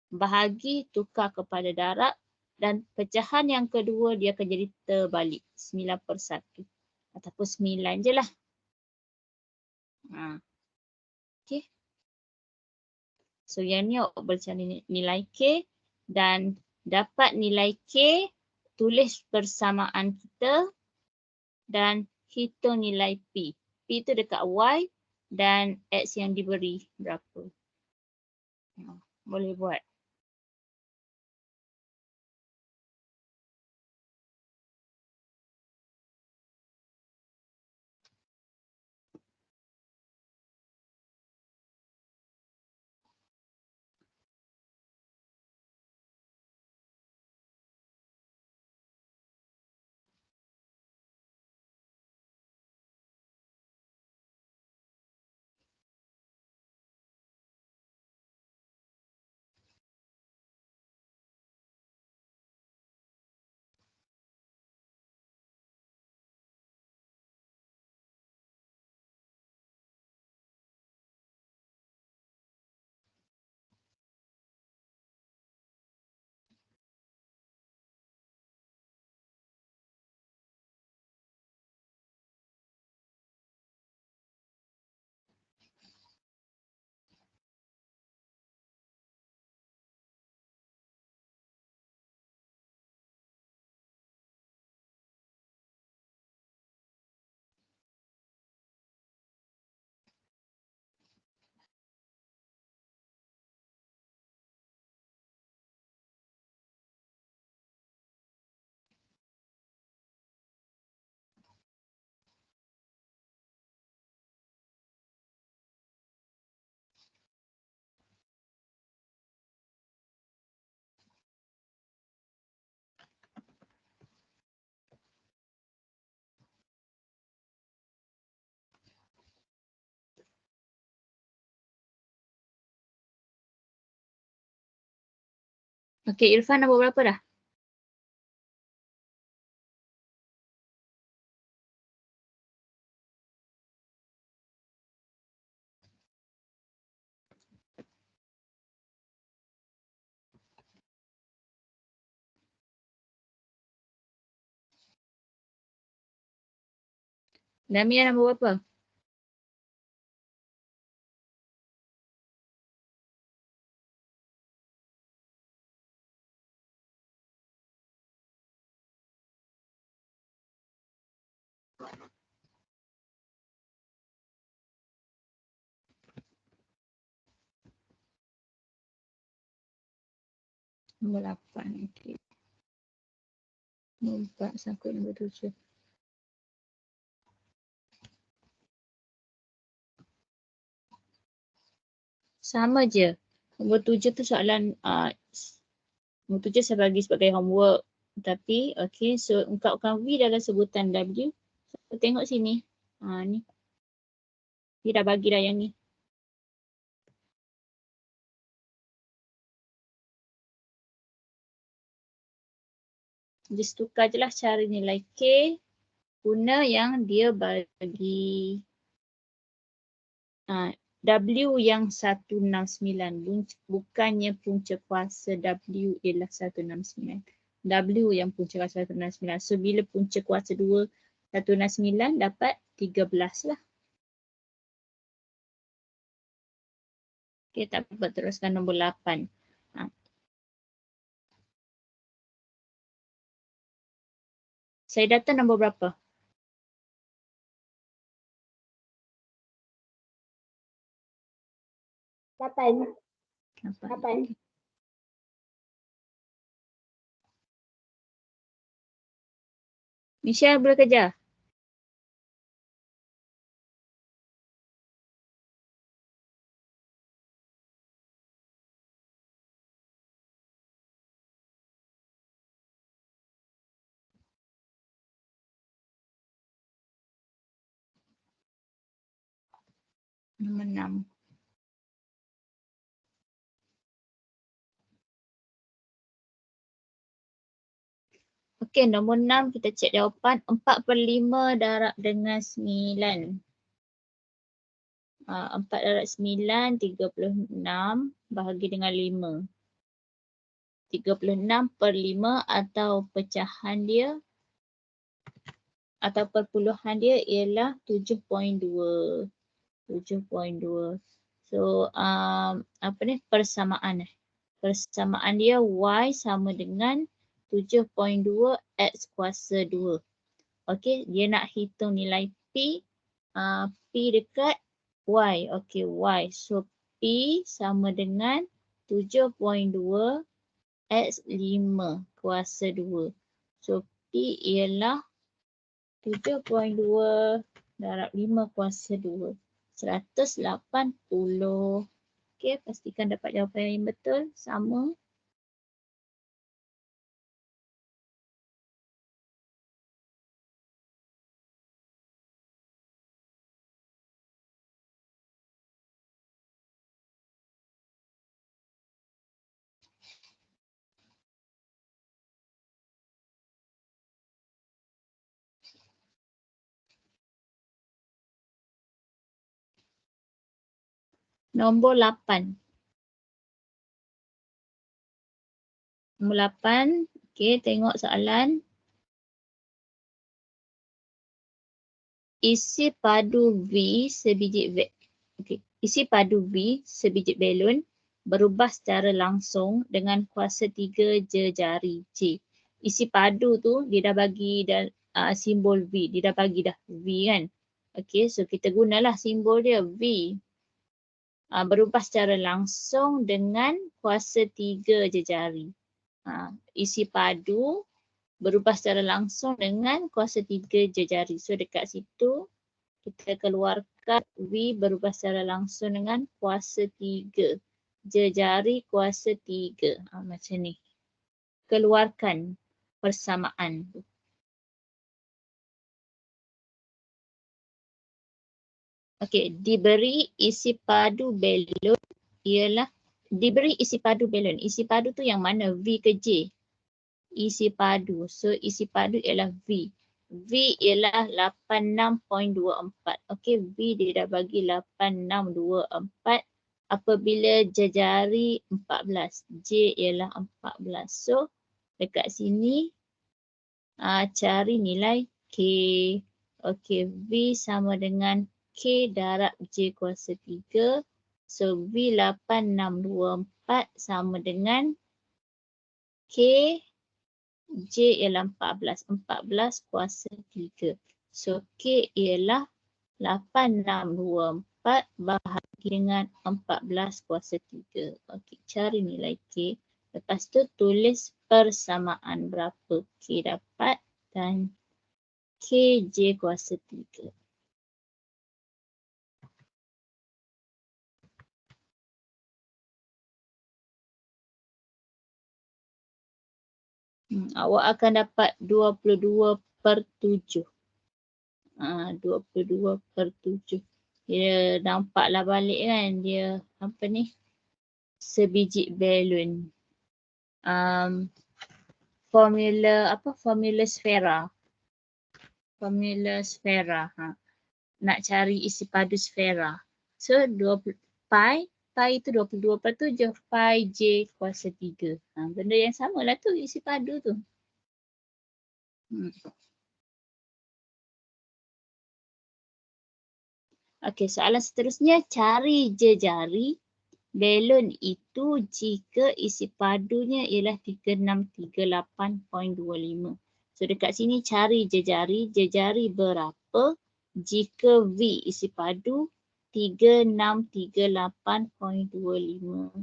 Bahagi tukar kepada darab dan pecahan yang kedua dia akan jadi terbalik. 9/1 ataupun 9 je lah. Okey. So yang ni awak boleh cari nilai K dan dapat nilai K, tulis persamaan kita dan hitung nilai P. P tu dekat Y dan X yang diberi berapa. Boleh buat. Okey, Irfan nombor berapa dah? Lamia nombor berapa? Nombor 8. Okey. Nombor 4 sangkut nombor 7. Sama je. Nombor 7 tu soalan nombor 7 saya bagi sebagai homework. Tapi okey, so ungkapkan V dalam sebutan W. So, tengok sini. Ni. Dia dah bagi dah yang ni. Just tukar je lah cara nilai K guna yang dia bagi W yang 169. Bukannya punca kuasa W ialah 169. W yang punca kuasa 169. So bila punca kuasa 2 169 dapat 13 lah. Okay, tak apa, teruskan nombor 8. Saya data nombor berapa? 8. Michelle boleh kejar. Nombor 6. Okey, nombor 6 kita cek jawapan. 4/5 darab dengan 9. 4 darab 9, 36 bahagi dengan 5. 36/5 atau pecahan dia atau perpuluhan dia ialah 7.2. 7.2. So apa ni persamaan. Persamaan dia y sama dengan 7.2 x kuasa 2. Okey, dia nak hitung nilai p. P dekat y. Okey, y. So p sama dengan 7.2 x 5 kuasa 2. So p ialah 7.2 darab 5 kuasa 2. 180. Okey, pastikan dapat jawapan yang betul. Sama. Nombor 8. Nombor 8. Okey, tengok soalan. Isi padu V sebiji isi padu V sebiji belon berubah secara langsung dengan kuasa 3 jari J. Isi padu tu dia dah bagi dah simbol V, dia dah bagi dah V kan. Okey, so kita gunalah simbol dia V. Berubah secara langsung dengan kuasa 3 jari. Isi padu berubah secara langsung dengan kuasa 3 jari. So dekat situ kita keluarkan V berubah secara langsung dengan kuasa 3. Jari kuasa 3. Macam ni. Keluarkan persamaan. Okey, diberi isi padu belon ialah diberi isi padu belon. Isi padu tu yang mana? V ke J? Isi padu. So isi padu ialah V. V ialah 86.24. Okey, V dia dah bagi 8624 apabila jari 14. J ialah 14. So dekat sini cari nilai K. Okey, V sama dengan K darab J kuasa 3. So V 8624 sama dengan K J ialah 14. 14 kuasa 3. So K ialah 8624 bahagi dengan 14 kuasa 3. Okey, cari nilai K. Lepas tu tulis persamaan berapa K dapat dan K J kuasa 3. Awak akan dapat 22/7. 22/7. Dia nampaklah balik kan dia apa ni? Sebiji balon. Formula apa? Formula sfera. Formula sfera. Nak cari isi padu sfera. So 20 pi itu 22/7 pi J kuasa 3. Benda yang sama lah tu isi padu tu. Okey, soalan seterusnya cari jejari belon itu jika isi padunya ialah 3638.25. So dekat sini cari jejari berapa jika V isi padu 3638.25.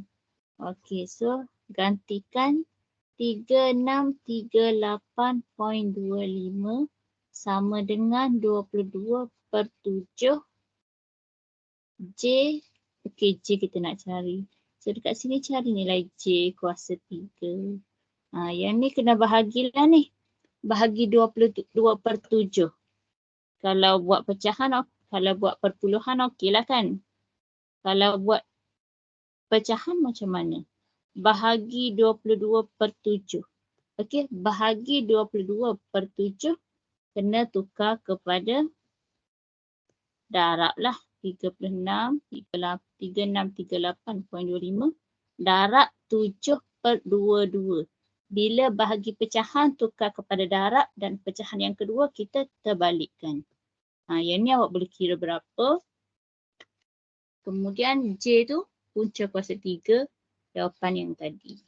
Okey, so gantikan 3638.25 sama dengan 22/7 J. Okey, J kita nak cari. So dekat sini cari nilai J kuasa 3. Yang ni kena bahagilah ni. Bahagi 22/7. Kalau buat pecahan, kalau buat perpuluhan okey lah kan. Kalau buat pecahan macam mana? Bahagi 22/7. Okey, bahagi 22/7 kena tukar kepada darab lah. 3638.25 darab 7/22. Bila bahagi pecahan tukar kepada darab dan pecahan yang kedua kita terbalikkan. Yang ni awak boleh kira berapa. Kemudian J tu punca kuasa 3, jawapan yang tadi.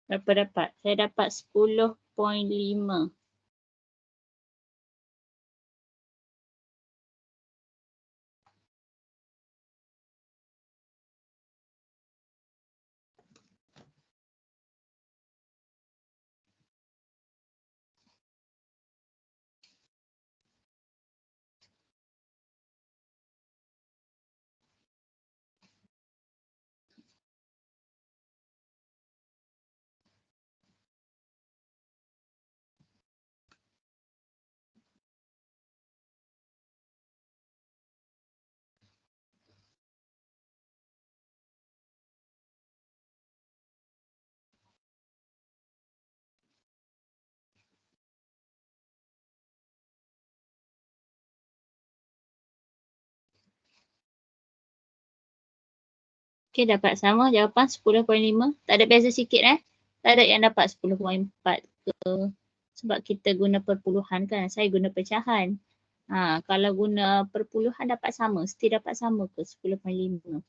Berapa dapat? Saya dapat 10.5. Okey, dapat sama jawapan 10.5. Tak ada beza sikit Tak ada yang dapat 10.4 ke. Sebab kita guna perpuluhan kan. Saya guna pecahan. Kalau guna perpuluhan dapat sama. Mesti dapat sama ke 10.5.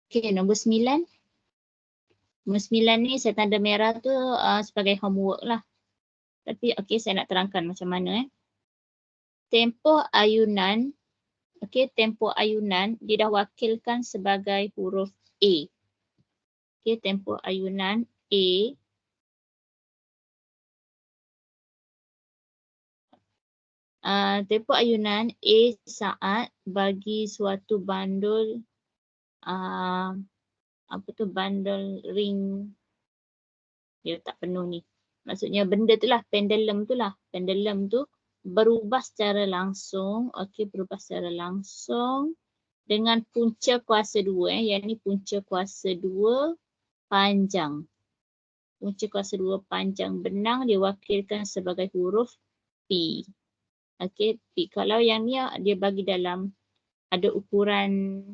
Okey, nombor 9. Nombor 9 ni saya tanda merah tu sebagai homework lah. Tapi okey, saya nak terangkan macam mana tempoh ayunan. Okey, tempoh ayunan dia dah wakilkan sebagai huruf A. Okey, tempoh ayunan A. Tempoh ayunan A saat bagi suatu bandul bandul ring dia tak penuh ni. Maksudnya benda tu lah, pendulum tu lah. Pendulum tu berubah secara langsung. Okey, berubah secara langsung dengan punca kuasa 2. Yang ni punca kuasa 2 panjang. Punca kuasa 2 panjang benang diwakilkan sebagai huruf P. Okey, P. Kalau yang ni dia bagi dalam ada ukuran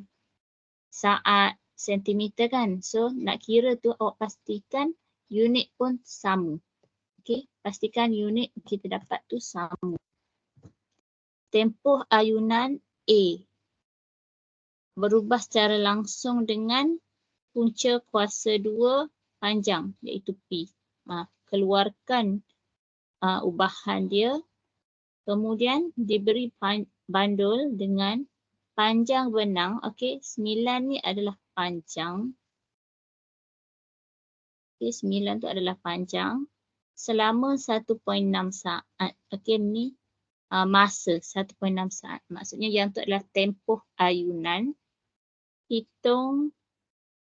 saat sentimeter kan. So nak kira tu awak pastikan unit pun sama. Okey, pastikan unit kita dapat tu sama. Tempoh ayunan A berubah secara langsung dengan punca kuasa 2 panjang iaitu P. Keluarkan ubahan dia. Kemudian diberi bandul dengan panjang benang. Okey, 9 ni adalah panjang. Okey, 9 tu adalah panjang. Selama 1.6 saat. Okey, ni masa 1.6 saat. Maksudnya yang tu adalah tempoh ayunan. Hitung.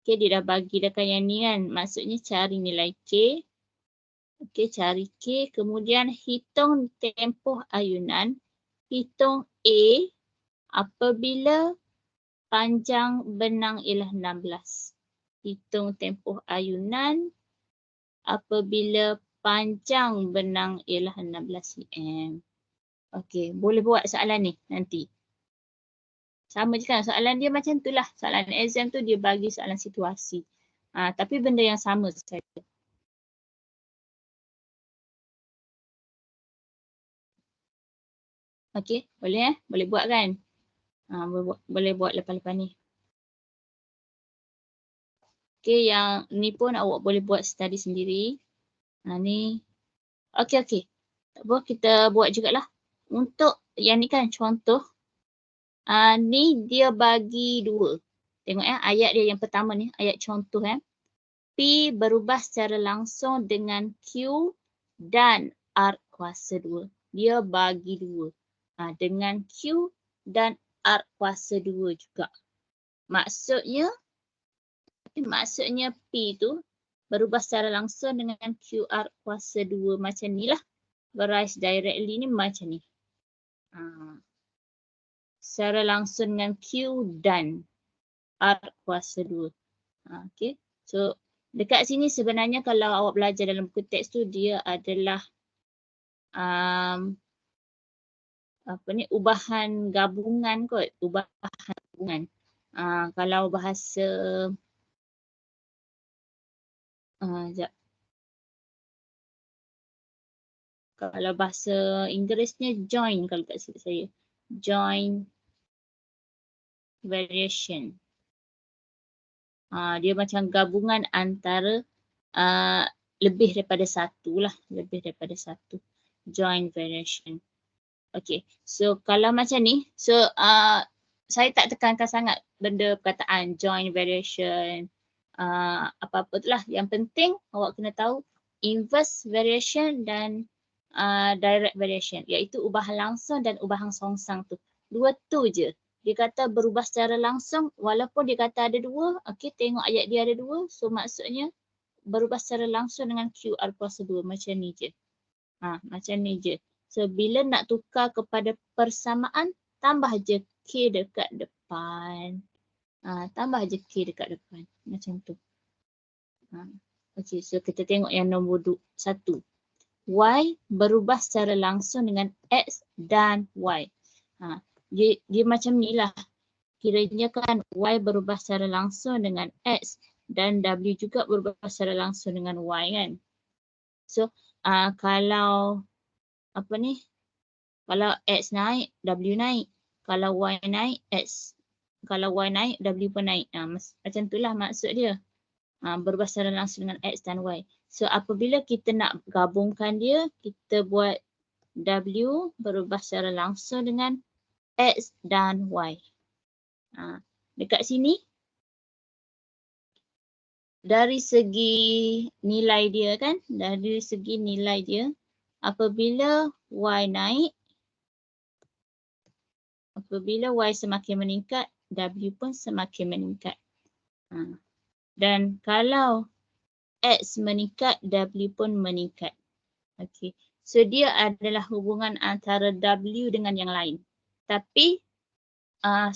Okey, dia dah bagi dah kan yang ni kan. Maksudnya cari nilai K. Okey, cari K. Kemudian hitung tempoh ayunan. Hitung A apabila panjang benang ialah 16. Hitung tempoh ayunan apabila panjang benang ialah 16 cm. Okey, boleh buat soalan ni nanti. Sama je kan, soalan dia macam tu lah. Soalan exam tu dia bagi soalan situasi. Tapi benda yang sama saja. Okey, boleh Boleh buat kan? Boleh buat lepas-lepas ni. Okey, yang ni pun awak boleh buat study sendiri. Ni. Okey. Tak apa, kita buat jugalah. Untuk yang ni kan contoh. Ni dia bagi 2. Tengok ayat dia yang pertama ni, ayat contoh P berubah secara langsung dengan Q dan R kuasa 2. Dia bagi 2. Dengan Q dan R kuasa 2 juga. Maksudnya P tu berubah secara langsung dengan QR kuasa 2 macam ni lah. Berise directly ni macam ni. Secara langsung dengan Q dan R kuasa 2. Okay. So dekat sini sebenarnya kalau awak belajar dalam buku teks tu dia adalah ubahan gabungan kot. Ubahan gabungan. Kalau bahasa kalau bahasa Inggerisnya join kalau tak silap saya. Join variation. Dia macam gabungan antara lebih daripada satu lah. Lebih daripada satu. Join variation. Okay. So kalau macam ni. So saya tak tekankan sangat benda perkataan join variation. Apa-apa tu lah. Yang penting awak kena tahu inverse variation dan direct variation. Iaitu ubahan langsung dan ubahan songsang tu. 2 tu je. Dia kata berubah secara langsung walaupun dia kata ada 2. Okay, tengok ayat dia ada 2. So maksudnya berubah secara langsung dengan QR kuasa 2. Macam ni je. Macam ni je. So bila nak tukar kepada persamaan, tambah je K dekat depan. Tambah je K dekat depan. Macam tu. Okay, so kita tengok yang nombor 1. Y berubah secara langsung dengan X dan Y. Dia macam ni lah. Kiranya kan Y berubah secara langsung dengan X dan W juga berubah secara langsung dengan Y kan. So kalau kalau X naik, W naik. Kalau Y naik, X. Kalau Y naik, W pun naik. Macam itulah maksud dia. Berubah secara langsung dengan X dan Y. So apabila kita nak gabungkan dia, kita buat W berubah secara langsung dengan X dan Y. Dekat sini, dari segi nilai dia kan, dari segi nilai dia, apabila Y naik, apabila Y semakin meningkat, W pun semakin meningkat. Dan kalau X meningkat, W pun meningkat. Okay. So dia adalah hubungan antara W dengan yang lain. Tapi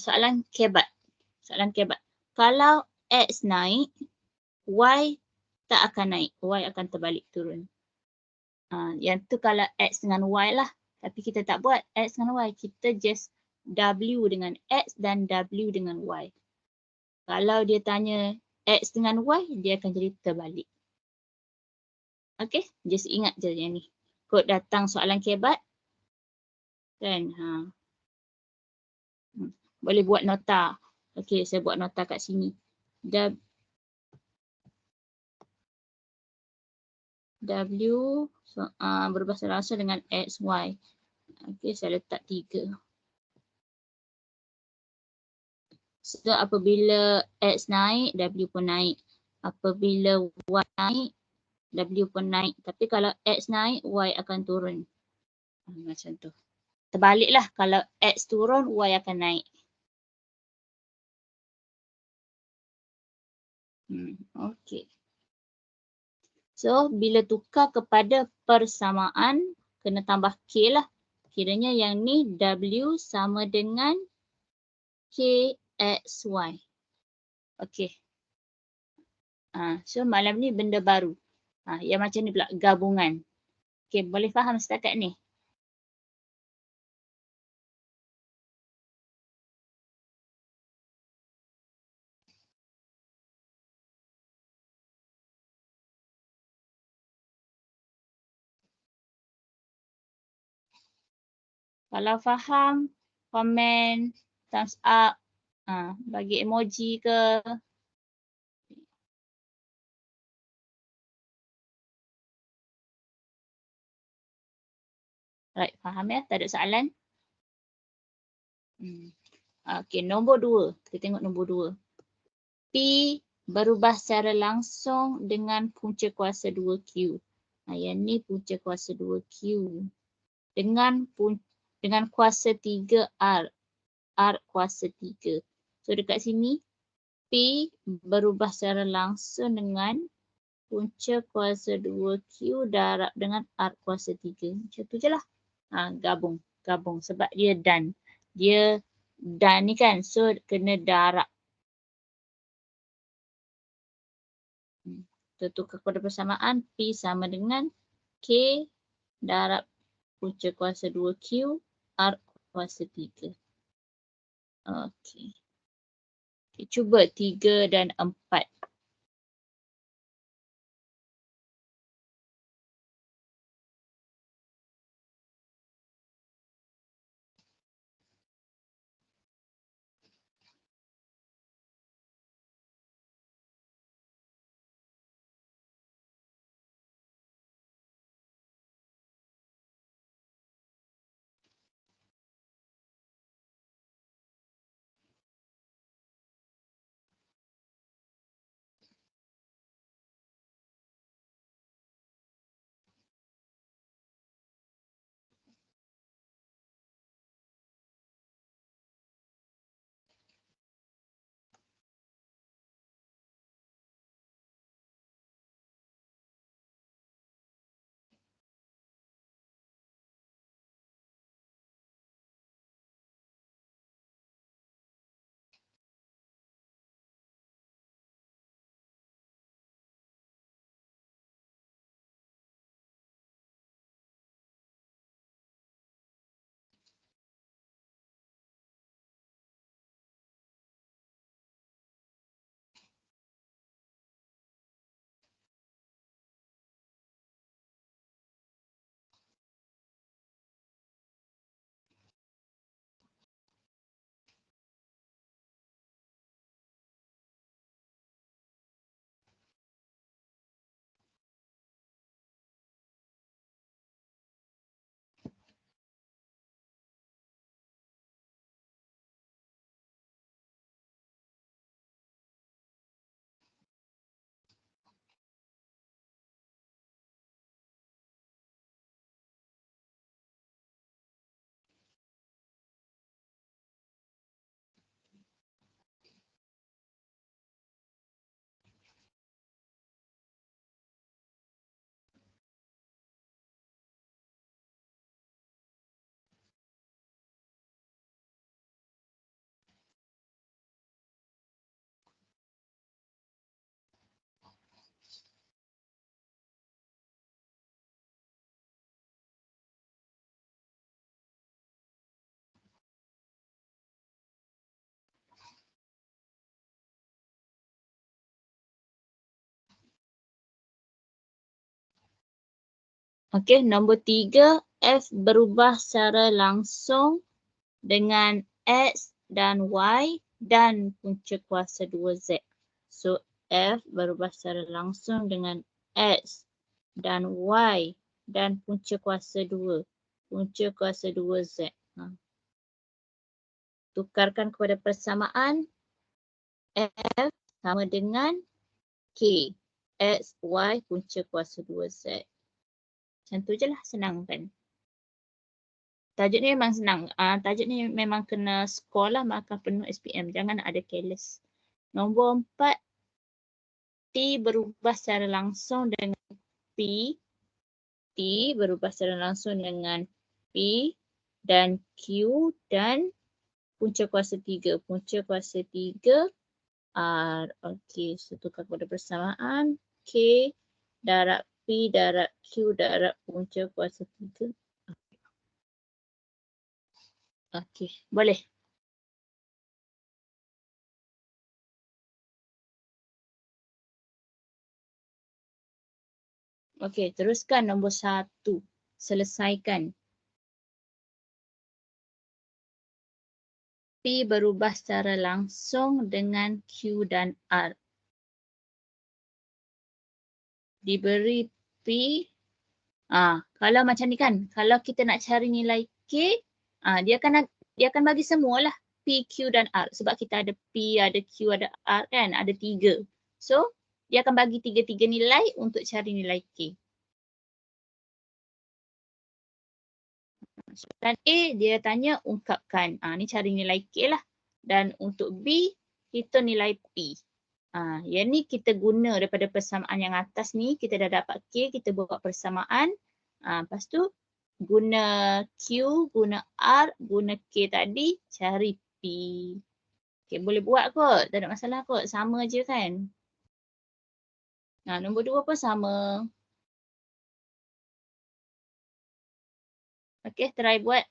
soalan kebat. Kalau X naik, Y tak akan naik. Y akan terbalik turun. Yang tu kalau X dengan Y lah. Tapi kita tak buat X dengan Y. Kita just W dengan X dan W dengan Y. Kalau dia tanya X dengan Y, dia akan jadi terbalik. Okay, just ingat je yang ni. Kod datang soalan kebat. Kan? Boleh buat nota. Okay, saya buat nota kat sini. W berubah secara langsung dengan X, Y. Okay, saya letak 3. So, apabila X naik, W pun naik. Apabila Y naik, W pun naik. Tapi kalau X naik, Y akan turun. Macam tu. Terbaliklah, kalau X turun, Y akan naik. Okay. So, bila tukar kepada persamaan, kena tambah K lah. Kiranya yang ni W sama dengan KXY. Okay. So, malam ni benda baru. Yang macam ni pula, gabungan. Okay, boleh faham setakat ni? Kalau faham, komen, thumbs up, bagi emoji ke. Right, faham ya? Tak ada soalan? Okey, nombor 2. Kita tengok nombor 2. P berubah secara langsung dengan punca kuasa 2Q. Yang ni punca kuasa 2Q. Dengan kuasa 3R. R kuasa 3. So dekat sini, P berubah secara langsung dengan punca kuasa 2Q darab dengan R kuasa 3. Macam tu je lah. Gabung. Sebab dia dan. Dia dan ni kan. So kena darab. Kita tukar kepada persamaan. P sama dengan K darab punca kuasa 2Q R kuasa 3. Okey. Cuba 3 dan 4. Okey, nombor 3, F berubah secara langsung dengan X dan Y dan punca kuasa 2Z. So, F berubah secara langsung dengan X dan Y dan punca kuasa 2. Punca kuasa 2Z. Tukarkan kepada persamaan. F sama dengan K. X, Y, punca kuasa 2Z. Macam tu je lah, senang kan? Tajuk ni memang senang. Tajuk ni memang kena score lah, maka penuh SPM. Jangan ada careless. Nombor 4, T berubah secara langsung dengan P. T berubah secara langsung dengan P dan Q dan punca kuasa 3. Punca kuasa 3 R. Okey, so tukar kepada persamaan. K darab P darab Q darab punca kuasa 3. Okey, boleh. Okey, teruskan nombor 1. Selesaikan. P berubah secara langsung dengan Q dan R. Diberi P, kalau macam ni kan, kalau kita nak cari nilai K, dia akan bagi semualah P, Q dan R. Sebab kita ada P, ada Q, ada R kan, ada 3. So, dia akan bagi 3 nilai untuk cari nilai K. Dan A, dia tanya ungkapkan. Ni cari nilai K lah. Dan untuk B, hitung nilai P. Yang ni kita guna daripada persamaan yang atas ni. Kita dah dapat K, kita buat persamaan. Lepas tu, guna Q, guna R, guna K tadi, cari P. Okay, boleh buat kot. Tak ada masalah kot. Sama je kan. Nombor 2 pun sama. Okay, try buat.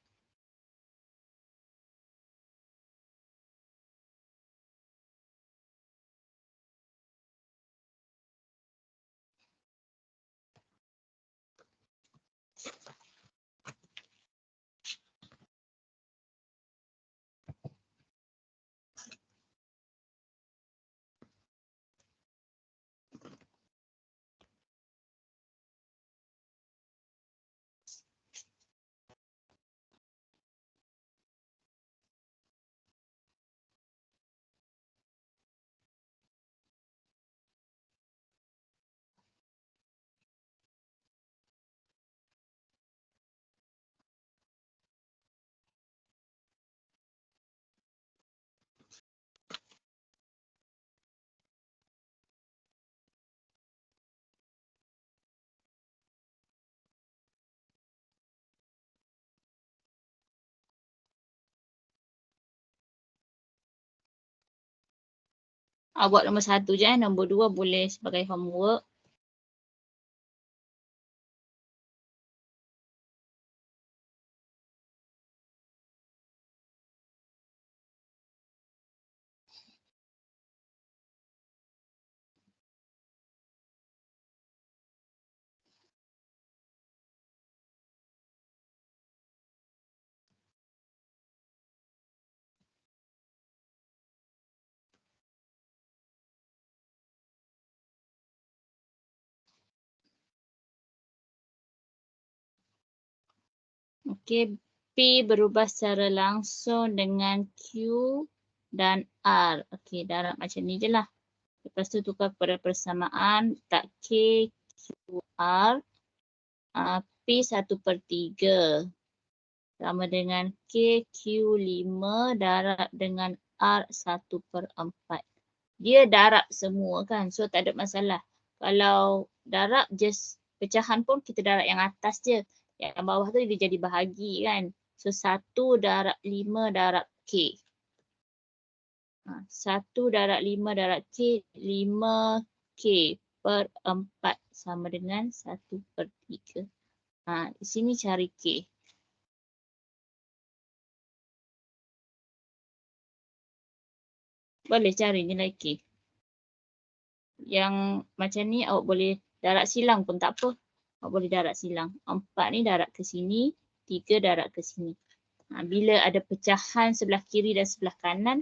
Buat nombor 1 je. Nombor 2 boleh sebagai homework. Okey, P berubah secara langsung dengan Q dan R. Okey, darab macam ni je lah. Lepas tu tukar kepada persamaan, tak K, Q, R. P 1/3. Sama dengan K, Q 5 darab dengan R 1/4. Dia darab semua kan, so tak ada masalah. Kalau darab just pecahan pun kita darab yang atas je. Yang bawah tu dia jadi bahagi kan. So 1 darab 5 darab K. 1 darab 5 darab K, 5K per 4 sama dengan 1/3. Di sini cari K. Boleh cari nilai K. Yang macam ni awak boleh darab silang pun tak apa. Boleh darab silang. 4 ni darab ke sini, 3 darab ke sini. Bila ada pecahan sebelah kiri dan sebelah kanan,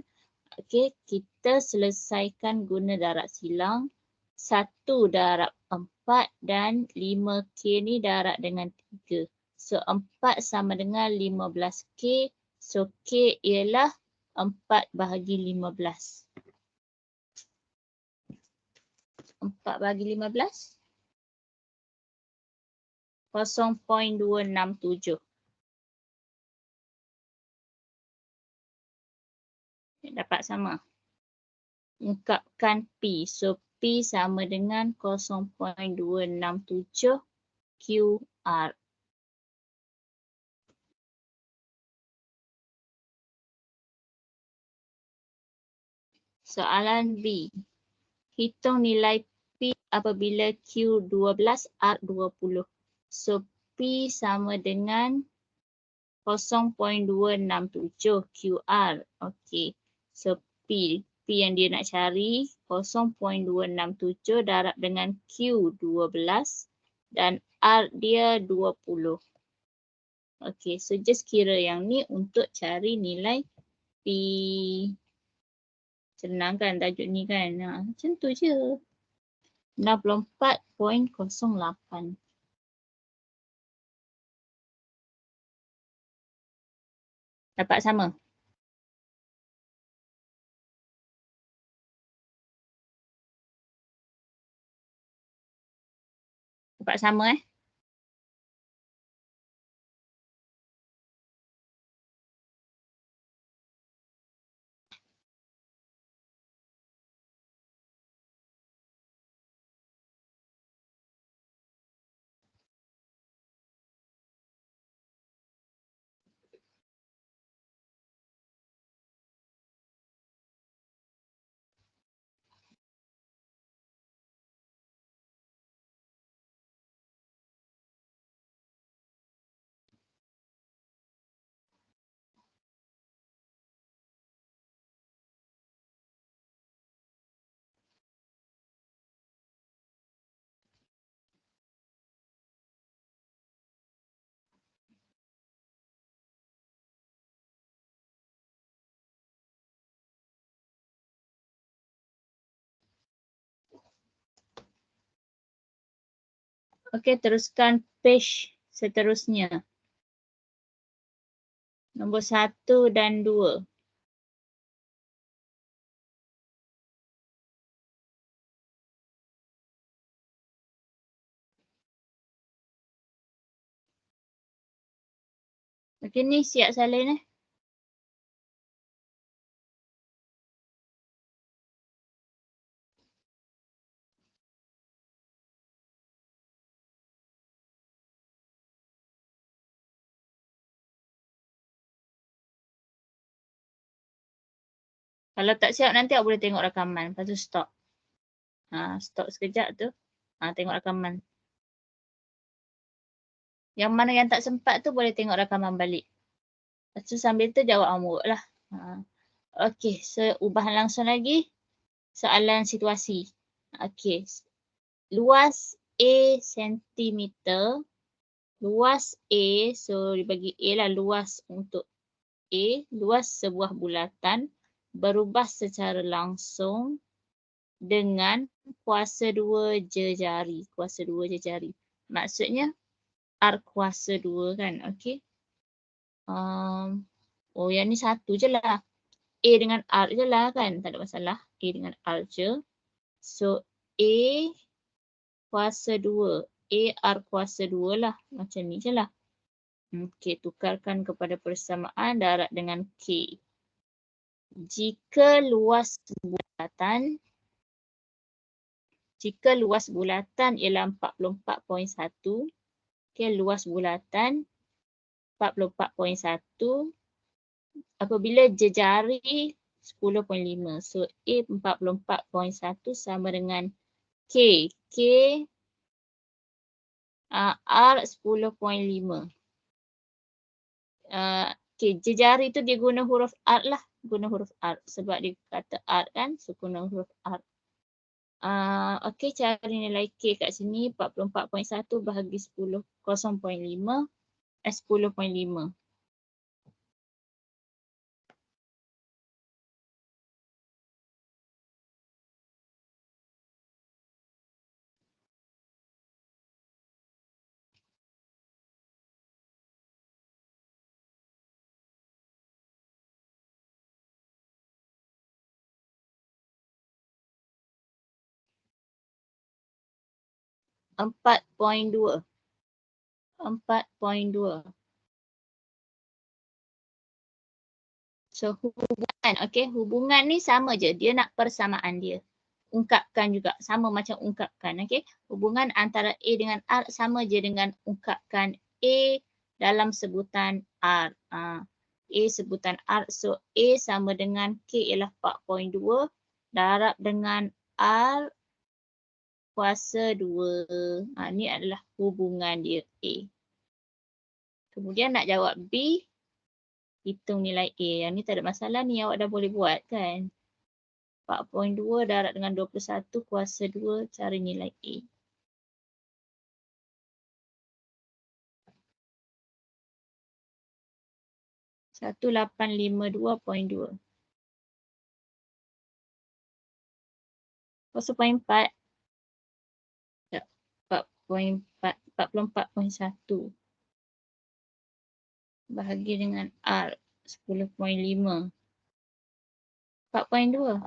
okey, kita selesaikan guna darab silang. 1 darab 4 dan 5K ni darab dengan 3. So 4 sama dengan 15K. So K ialah 4 bahagi 15. 4 bahagi 15. 0.267. Dapat sama. Ungkapkan P. So P sama dengan 0.267 QR. Soalan B. Hitung nilai P apabila Q 12, R 20. So P sama dengan 0.267 QR. Okey. So P yang dia nak cari 0.267 darab dengan Q 12 dan R dia 20. Okey, so just kira yang ni untuk cari nilai Senang kan tajuk ni kan. Macam tu je. 64.08. Dapat sama? Dapat sama Okey, teruskan page seterusnya. Nombor 1 dan 2. Okey, ni siap salin Kalau tak siap nanti awak boleh tengok rakaman. Lepas tu stop. Stop sekejap tu. Tengok rakaman. Yang mana yang tak sempat tu boleh tengok rakaman balik. Lepas tu sambil tu jawab homework lah. Okey, so ubah langsung lagi. Soalan situasi. Okey. Luas A sentimeter. Luas A, so dibagi A lah luas untuk A. Luas sebuah bulatan berubah secara langsung dengan kuasa 2 jejari. Kuasa 2 jejari. Maksudnya R kuasa 2 kan. Okey. Yang ni satu je lah. A dengan R je lah kan. Tak ada masalah. A dengan R je. So A kuasa 2. A R kuasa 2 lah. Macam ni je lah. Okey, tukarkan kepada persamaan darat dengan K. Jika luas bulatan ialah 44.1. Okey, luas bulatan 44.1. Apabila jejari 10.5. So A 44.1 sama dengan K. K R 10.5. Okay, jejari tu dia guna huruf R lah. Guna huruf R. Sebab dia kata R kan. So guna huruf R. Okay, cari nilai K kat sini. 44.1 bahagi 10.5. 10.5. 4.2. 4.2. So hubungan, okay, hubungan ni sama je. Dia nak persamaan dia. Ungkapkan juga. Sama macam ungkapkan, okay. Hubungan antara A dengan R sama je dengan ungkapkan A dalam sebutan R. A sebutan R. So A sama dengan K ialah 4.2. Darab dengan R kuasa 2. Ni adalah hubungan dia A. Kemudian nak jawab B. Hitung nilai A. Yang ni tak ada masalah ni. Awak dah boleh buat kan. 4.2 darab dengan 21 kuasa 2 cari nilai A. 1852.2. 0.4. 44.1 bahagi dengan R 10.5. 4.2.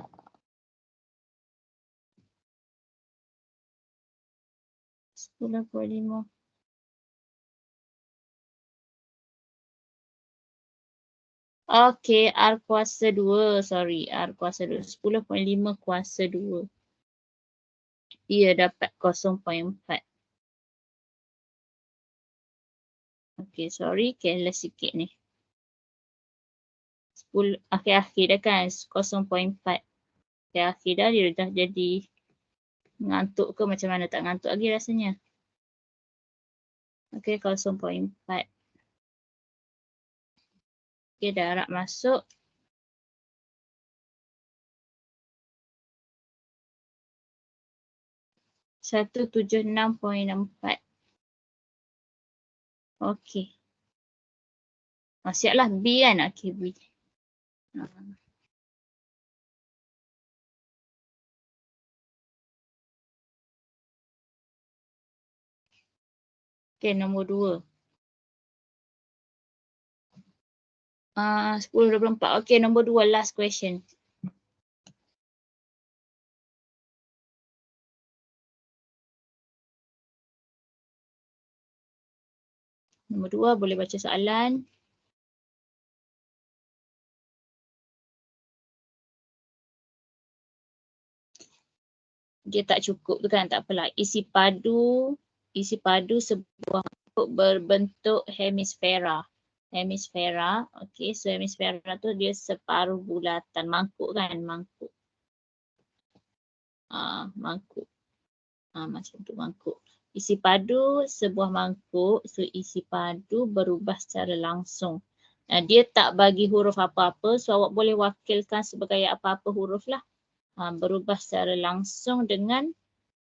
Okey, R kuasa 2. Sorry, R kuasa 2. 10.5 kuasa 2. Dia dapat 0.4. Okey, sorry. Careless sikit ni. 10, akhir-akhir dah kan. 0.4. Akhir-akhir dah dia dah jadi ngantuk ke macam mana? Tak ngantuk lagi rasanya. Okey, 0.4. Okey, darab masuk. Satu 76.4. Okey. Siaplah B kan? Okey, B. Okey, nombor 2. 10.24. Okey, nombor 2, last question. Nombor 2, boleh baca soalan. Dia tak cukup tu kan, tak apalah. Isi padu sebuah mangkuk berbentuk hemisfera. Hemisfera, okey. So hemisfera tu dia separuh bulatan. Mangkuk kan, mangkuk. Mangkuk. Macam tu mangkuk. Isi padu sebuah mangkuk. So isi padu berubah secara langsung. Dia tak bagi huruf apa-apa. So awak boleh wakilkan sebagai apa-apa huruf lah. Berubah secara langsung dengan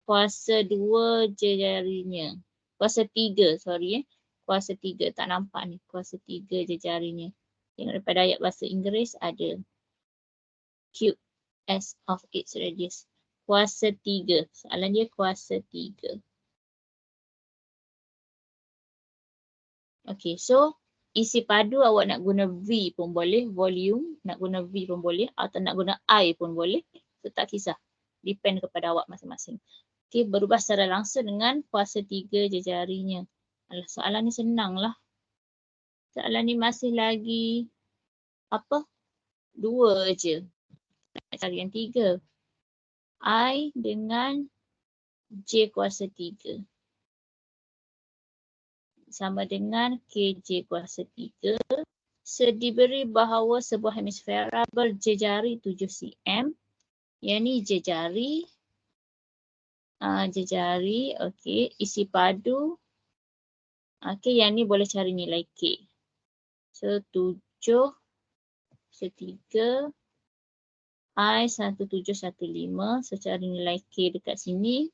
kuasa 2 jarinya. Kuasa 3, sorry. Kuasa 3, tak nampak ni. Kuasa 3 jarinya. Tengok daripada ayat bahasa Inggeris ada. Cube S of its radius. Kuasa 3. Soalan dia kuasa 3. Okay, so isi padu awak nak guna V pun boleh. Volume nak guna V pun boleh. Atau nak guna I pun boleh. So tak kisah. Depend kepada awak masing-masing. Okay, berubah secara langsung dengan kuasa 3 jarinya. Alah, soalan ni senang lah. Soalan ni masih lagi apa? 2 je. Nak cari yang 3. I dengan J kuasa 3. Sama dengan KJ kuasa 3. So, diberi bahawa sebuah hemisfera berjejari 7 cm. Yang ni jejari. Jejari, okey. Isi padu. Okey, yang ni boleh cari nilai K. So, 7 so 3 I 1715. So, cari nilai K dekat sini.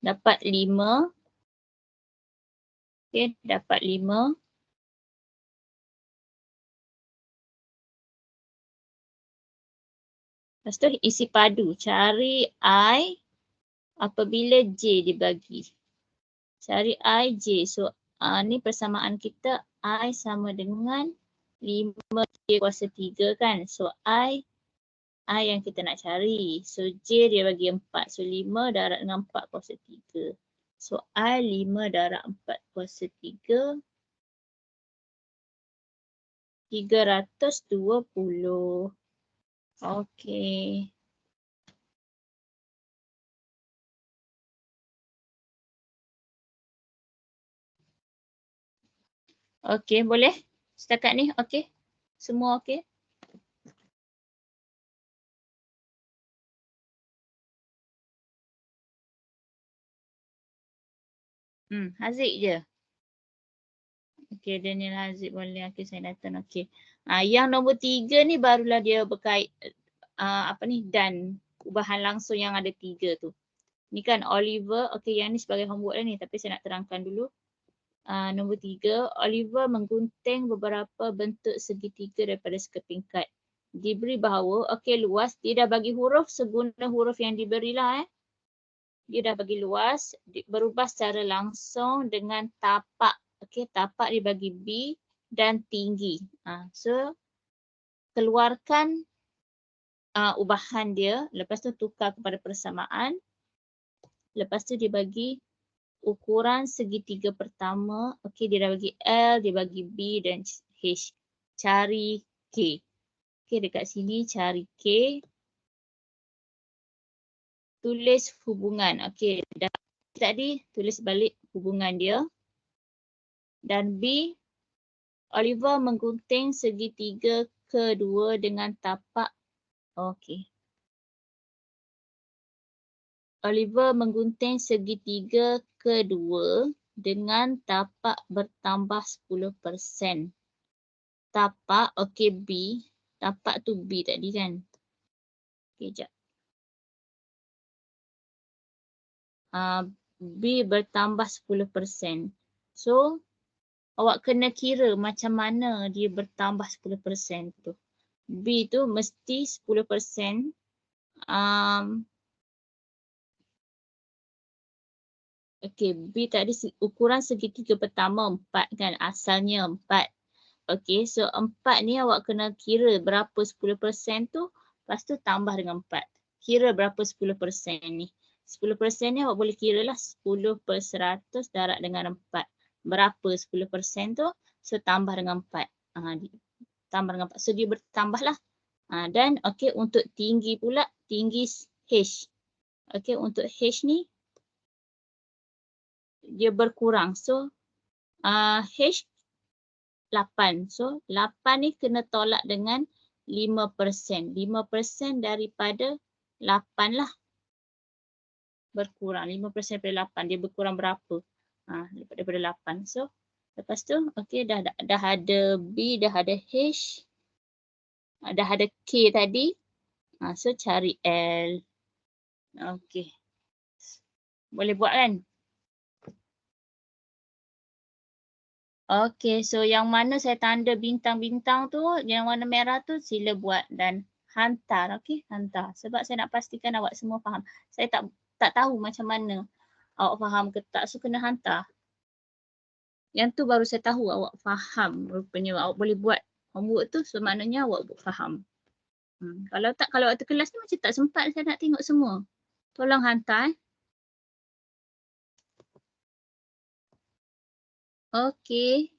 Dapat 5. Okey, dapat 5. Lepas tu isi padu. Cari I apabila J dibagi. Cari I, J. So, ni persamaan kita I sama dengan 5J kuasa 3 kan. So, I yang kita nak cari. So, J dia bagi 4. So, 5 darab dengan 4 kuasa 3. So, I 5 darab 4 kuasa 3. 320. Okey. Okey, boleh? Setakat ni, okey? Semua okey? Haziq je. Okey, Daniel Haziq boleh. Okey, saya datang. Okey. Yang nombor 3 ni barulah dia berkait dan ubahan langsung yang ada 3 tu. Ni kan Oliver, okey yang ni sebagai homework lah ni tapi saya nak terangkan dulu. Nombor 3, Oliver menggunting beberapa bentuk segitiga daripada sekeping kad. Diberi bahawa, okey luas, dia dah bagi huruf seguna huruf yang diberilah Dia dah bagi luas, berubah secara langsung dengan tapak. Okey, tapak dia bagi B dan tinggi. So, keluarkan ubahan dia, lepas tu tukar kepada persamaan. Lepas tu dia bagi ukuran segitiga pertama. Okey, dia dah bagi L, dia bagi B dan H. Cari K. Okey, dekat sini cari K. Tulis hubungan. Okey, dah tadi tulis balik hubungan dia. Dan B, Oliver menggunting segitiga kedua dengan tapak. Okey. Oliver menggunting segitiga kedua dengan tapak bertambah 10%. Tapak, okey B. Tapak tu B tadi kan. Okey, sekejap. B bertambah 10%. So, awak kena kira macam mana dia bertambah 10% tu. B tu mesti 10%. Okey, B tadi ukuran segitiga pertama 4 kan. Asalnya 4. Okey, so 4 ni awak kena kira berapa 10% tu. Lepas tu tambah dengan 4. Kira berapa 10% ni. 10% ni awak boleh kira lah 10 per 100 darab dengan 4. Berapa 10% tu? So tambah dengan 4. Tambah dengan 4. So dia bertambah lah. Dan okey untuk tinggi pula. Tinggi H. Okey, untuk H ni dia berkurang. So H 8. So 8 ni kena tolak dengan 5%. 5% daripada 8 lah. Berkurang. 5% daripada 8. Dia berkurang berapa? Daripada 8. So lepas tu okey dah ada B, dah ada H. Dah ada K tadi. So cari L. Okey. Boleh buat kan? Okey, so yang mana saya tanda bintang-bintang tu, yang warna merah tu sila buat dan hantar. Okey, hantar. Sebab saya nak pastikan awak semua faham. Saya tak tahu macam mana awak faham ke tak, so kena hantar. Yang tu baru saya tahu awak faham. Rupanya awak boleh buat homework tu, so maknanya awak faham. Kalau tak, kalau waktu kelas ni macam tak sempat saya nak tengok semua. Tolong hantar. Okey.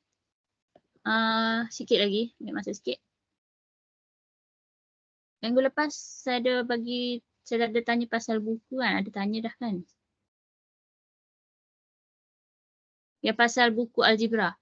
Sikit lagi. Ambil masa sikit. Minggu lepas saya ada tanya pasal buku kan. Ada tanya dah kan. Yang pasal buku algebra.